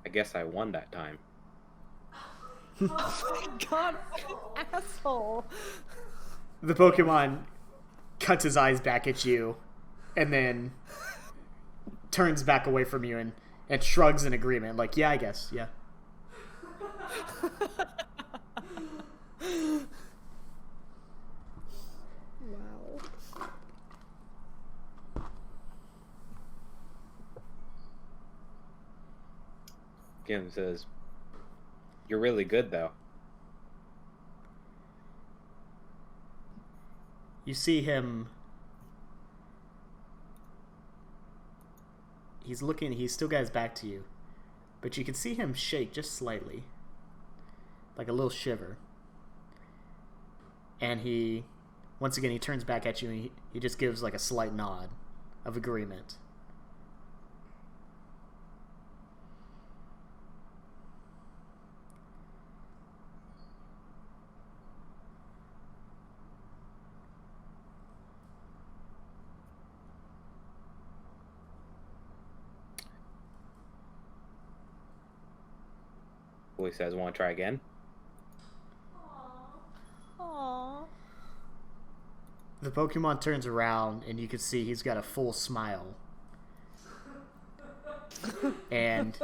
I guess I won that time. Oh my god, asshole! The Pokemon cuts his eyes back at you and then turns back away from you and shrugs in agreement, like, yeah, I guess, yeah. Wow. Kim says, you're really good, though. You see him. He's looking, he still got his back to you. But you can see him shake just slightly. Like a little shiver. And he, once again, he turns back at you and he just gives like a slight nod of agreement. Willie says, want to try again? Aww. The Pokemon turns around and you can see he's got a full smile. And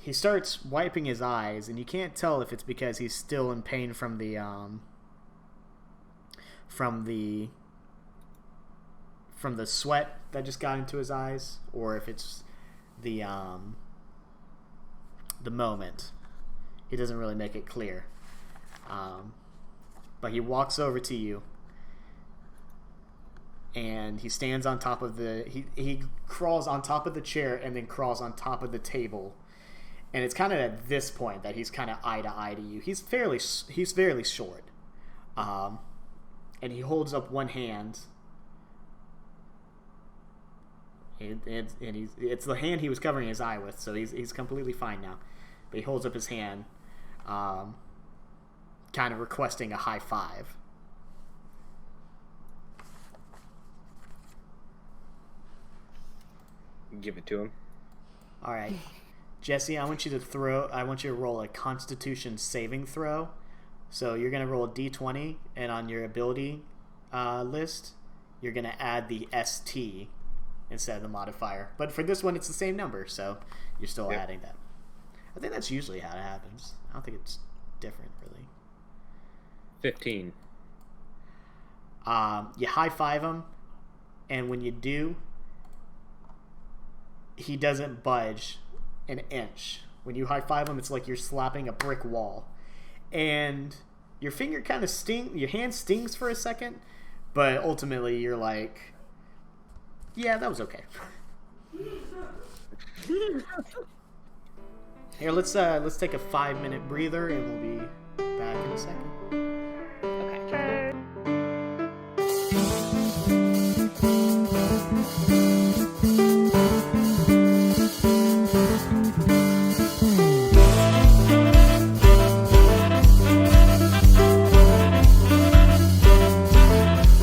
he starts wiping his eyes, and you can't tell if it's because he's still in pain from the sweat that just got into his eyes, or if it's the moment. He doesn't really make it clear. But he walks over to you, and he stands on top of he crawls on top of the chair and then crawls on top of the table. And it's kind of at this point that he's kind of eye to eye to you. He's fairly short. And he holds up one hand. And it's the hand he was covering his eye with, so he's completely fine now. But he holds up his hand, kind of requesting a high five. Give it to him. All right, Jesse, I want you to roll a Constitution saving throw. So you're gonna roll a D20, and on your ability list, you're gonna add the ST instead of the modifier. But for this one, it's the same number, so you're still adding that. I think that's usually how it happens. I don't think it's different, really. 15. You high five him, and when you do, he doesn't budge an inch. When you high five him, it's like you're slapping a brick wall, and your finger kind of your hand stings for a second, but ultimately you're like, yeah, that was okay. Here, let's take a 5-minute breather, and we'll be back in a second.